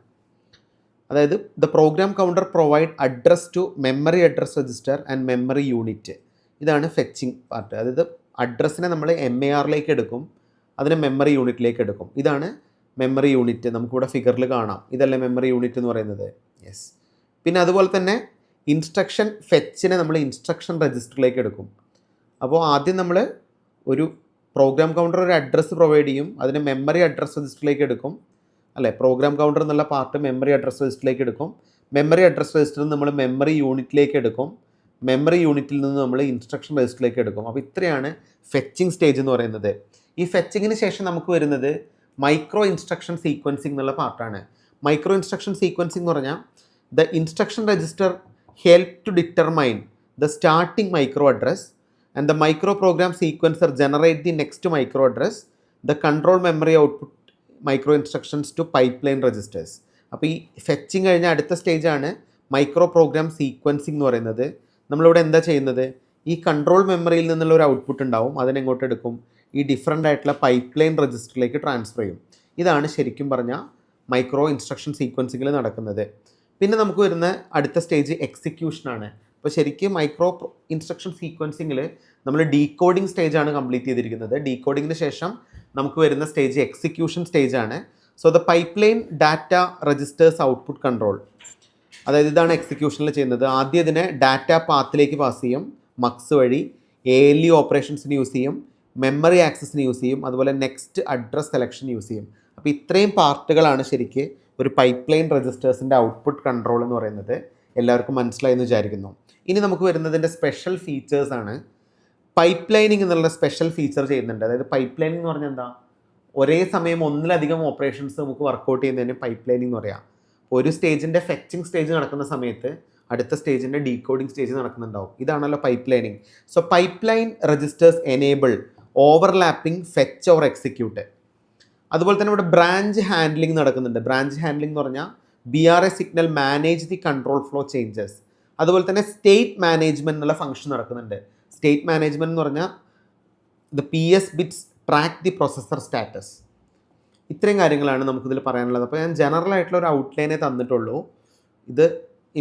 അതായത് the program counter provide address to memory address register and memory unit. ഇതാണ് ഫെച്ചിങ് പാർട്ട്. അതായത് അഡ്രസ്സിനെ നമ്മൾ MARലേക്ക് എടുക്കും, അതിനെ മെമ്മറി യൂണിറ്റിലേക്ക് എടുക്കും. ഇതാണ് മെമ്മറി യൂണിറ്റ്. നമുക്കിവിടെ ഫിഗറിൽ കാണാം. ഇതല്ലേ മെമ്മറി യൂണിറ്റ് എന്ന് പറയുന്നത്. യെസ്. പിന്നെ അതുപോലെ തന്നെ ഇൻസ്ട്രക്ഷൻ ഫെച്ചിനെ നമ്മൾ ഇൻസ്ട്രക്ഷൻ രജിസ്റ്ററിലേക്ക് എടുക്കും. അപ്പോൾ ആദ്യം നമ്മൾ ഒരു പ്രോഗ്രാം കൗണ്ടർ ഒരു അഡ്രസ്സ് പ്രൊവൈഡ് ചെയ്യും, അതിനെ മെമ്മറി അഡ്രസ് രജിസ്റ്ററിലേക്ക് എടുക്കും അല്ലേ. പ്രോഗ്രാം കൗണ്ടർ എന്നുള്ള പാർട്ട് മെമ്മറി അഡ്രസ് രജിസ്റ്ററിലേക്ക് എടുക്കും. മെമ്മറി അഡ്രസ് രജിസ്റ്ററിൽ നമ്മൾ മെമ്മറി യൂണിറ്റിലേക്ക് എടുക്കും. മെമ്മറി യൂണിറ്റിൽ നിന്ന് നമ്മൾ ഇൻസ്ട്രക്ഷൻ രജിസ്റ്ററിലേക്ക് എടുക്കും. അപ്പോൾ ഇത്രയാണ് ഫെച്ചിങ് സ്റ്റേജ് എന്ന് പറയുന്നത്. ഈ ഫെച്ചിങ്ങിന് ശേഷം നമുക്ക് വരുന്നത് മൈക്രോ ഇൻസ്ട്രക്ഷൻ സീക്വൻസിങ് എന്നുള്ള പാർട്ടാണ്. മൈക്രോ ഇൻസ്ട്രക്ഷൻ സീക്വൻസിങ് എന്ന് പറഞ്ഞാൽ the instruction register help to determine the starting micro address and the micro program sequencer generate the next micro address, the control memory output micro instructions to pipeline registers. അപ്പോൾ ഈ fetching കഴിഞ്ഞ അടുത്ത സ്റ്റേജാണ് micro programme sequencing എന്ന് പറയുന്നത്. നമ്മളിവിടെ എന്താ ചെയ്യുന്നത്, ഈ കൺട്രോൾ മെമ്മറിയിൽ നിന്നുള്ള ഒരു ഔട്ട്പുട്ട് ഉണ്ടാവും, അതിനെങ്ങോട്ട് എടുക്കും, ഈ ഡിഫറെൻ്റ് ആയിട്ടുള്ള പൈപ്പ് ലൈൻ രജിസ്റ്ററിലേക്ക് ട്രാൻസ്ഫർ ചെയ്യും. ഇതാണ് ശരിക്കും പറഞ്ഞാൽ മൈക്രോ ഇൻസ്ട്രക്ഷൻ സീക്വൻസിങ്ങിൽ നടക്കുന്നത്. പിന്നെ നമുക്ക് വരുന്ന അടുത്ത സ്റ്റേജ് എക്സിക്യൂഷനാണ്. അപ്പോൾ ശരിക്കും മൈക്രോ ഇൻസ്ട്രക്ഷൻ സീക്വൻസിങ്ങിൽ നമ്മൾ ഡീകോഡിംഗ് സ്റ്റേജാണ് കംപ്ലീറ്റ് ചെയ്തിരിക്കുന്നത്. ഡീകോഡിങ്ങിന് ശേഷം നമുക്ക് വരുന്ന സ്റ്റേജ് എക്സിക്യൂഷൻ സ്റ്റേജാണ്. So the pipeline data registers output control. അതായത് ഇതാണ് എക്സിക്യൂഷനിൽ ചെയ്യുന്നത്. ആദ്യം ഇതിനെ ഡാറ്റ പാത്തിലേക്ക് പാസ് ചെയ്യും, മക്സ് വഴി ALU ഓപ്പറേഷൻസിന് യൂസ് ചെയ്യും, മെമ്മറി ആക്സസിന് യൂസ് ചെയ്യും, അതുപോലെ നെക്സ്റ്റ് അഡ്രസ് സെലക്ഷൻ യൂസ് ചെയ്യും. അപ്പോൾ ഇത്രയും പാർട്ടുകളാണ് ശരിക്ക് ഒരു പൈപ്പ് ലൈൻ രജിസ്റ്റേഴ്സിൻ്റെ ഔട്ട്പുട്ട് കൺട്രോൾ എന്ന് പറയുന്നത്. എല്ലാവർക്കും മനസ്സിലായി എന്ന് വിചാരിക്കുന്നു. ഇനി നമുക്ക് വരുന്നതിൻ്റെ സ്പെഷ്യൽ ഫീച്ചേഴ്സാണ്. പൈപ്പ് ലൈനിങ് എന്നുള്ള സ്പെഷ്യൽ ഫീച്ചർ ചെയ്യുന്നുണ്ട്. അതായത് പൈപ്പ് ലൈനിങ് എന്ന് പറഞ്ഞാൽ എന്താ, ഒരേ സമയം ഒന്നിലധികം ഓപ്പറേഷൻസ് നമുക്ക് വർക്കൗട്ട് ചെയ്യുന്നതിന് പൈപ്പ് ലൈനിങ് എന്ന് പറയാം. ഒരു സ്റ്റേജിൻ്റെ ഫെച്ചിങ് സ്റ്റേജ് നടക്കുന്ന സമയത്ത് അടുത്ത സ്റ്റേജിൻ്റെ ഡീകോഡിംഗ് സ്റ്റേജ് നടക്കുന്നുണ്ടാവും. ഇതാണല്ലോ pipelining. So pipeline registers enable overlapping fetch or execute. അതുപോലെ തന്നെ ഇവിടെ ബ്രാഞ്ച് ഹാൻഡ്ലിംഗ് നടക്കുന്നുണ്ട്. ബ്രാഞ്ച് ഹാൻഡ്ലിംഗ് എന്ന് പറഞ്ഞാൽ BRA signal manage the control flow changes. അതുപോലെ തന്നെ സ്റ്റേറ്റ് മാനേജ്മെൻറ്റ് എന്നുള്ള ഫംഗ്ഷൻ നടക്കുന്നുണ്ട്. സ്റ്റേറ്റ് മാനേജ്മെൻറ്റ് എന്ന് പറഞ്ഞാൽ the PS bits track the processor status. ഇത്രയും കാര്യങ്ങളാണ് നമുക്കിതിൽ പറയാനുള്ളത്. അപ്പോൾ ഞാൻ ജനറൽ ആയിട്ടുള്ള ഒരു ഔട്ട്ലൈനേ തന്നിട്ടുള്ളൂ. ഇത്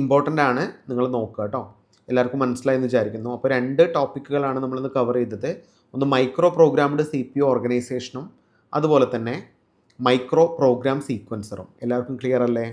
ഇമ്പോർട്ടൻ്റ് ആണ്, നിങ്ങൾ നോക്കുക കേട്ടോ. എല്ലാവർക്കും മനസ്സിലായെന്ന് വിചാരിക്കുന്നു. അപ്പോൾ 2 ടോപ്പിക്കുകളാണ് നമ്മളിന്ന് കവർ ചെയ്തത്. ഒന്ന് മൈക്രോ പ്രോഗ്രാംഡ് CPU ഓർഗനൈസേഷനും അതുപോലെ തന്നെ മൈക്രോ പ്രോഗ്രാം സീക്വൻസറും. എല്ലാവർക്കും ക്ലിയർ അല്ലേ?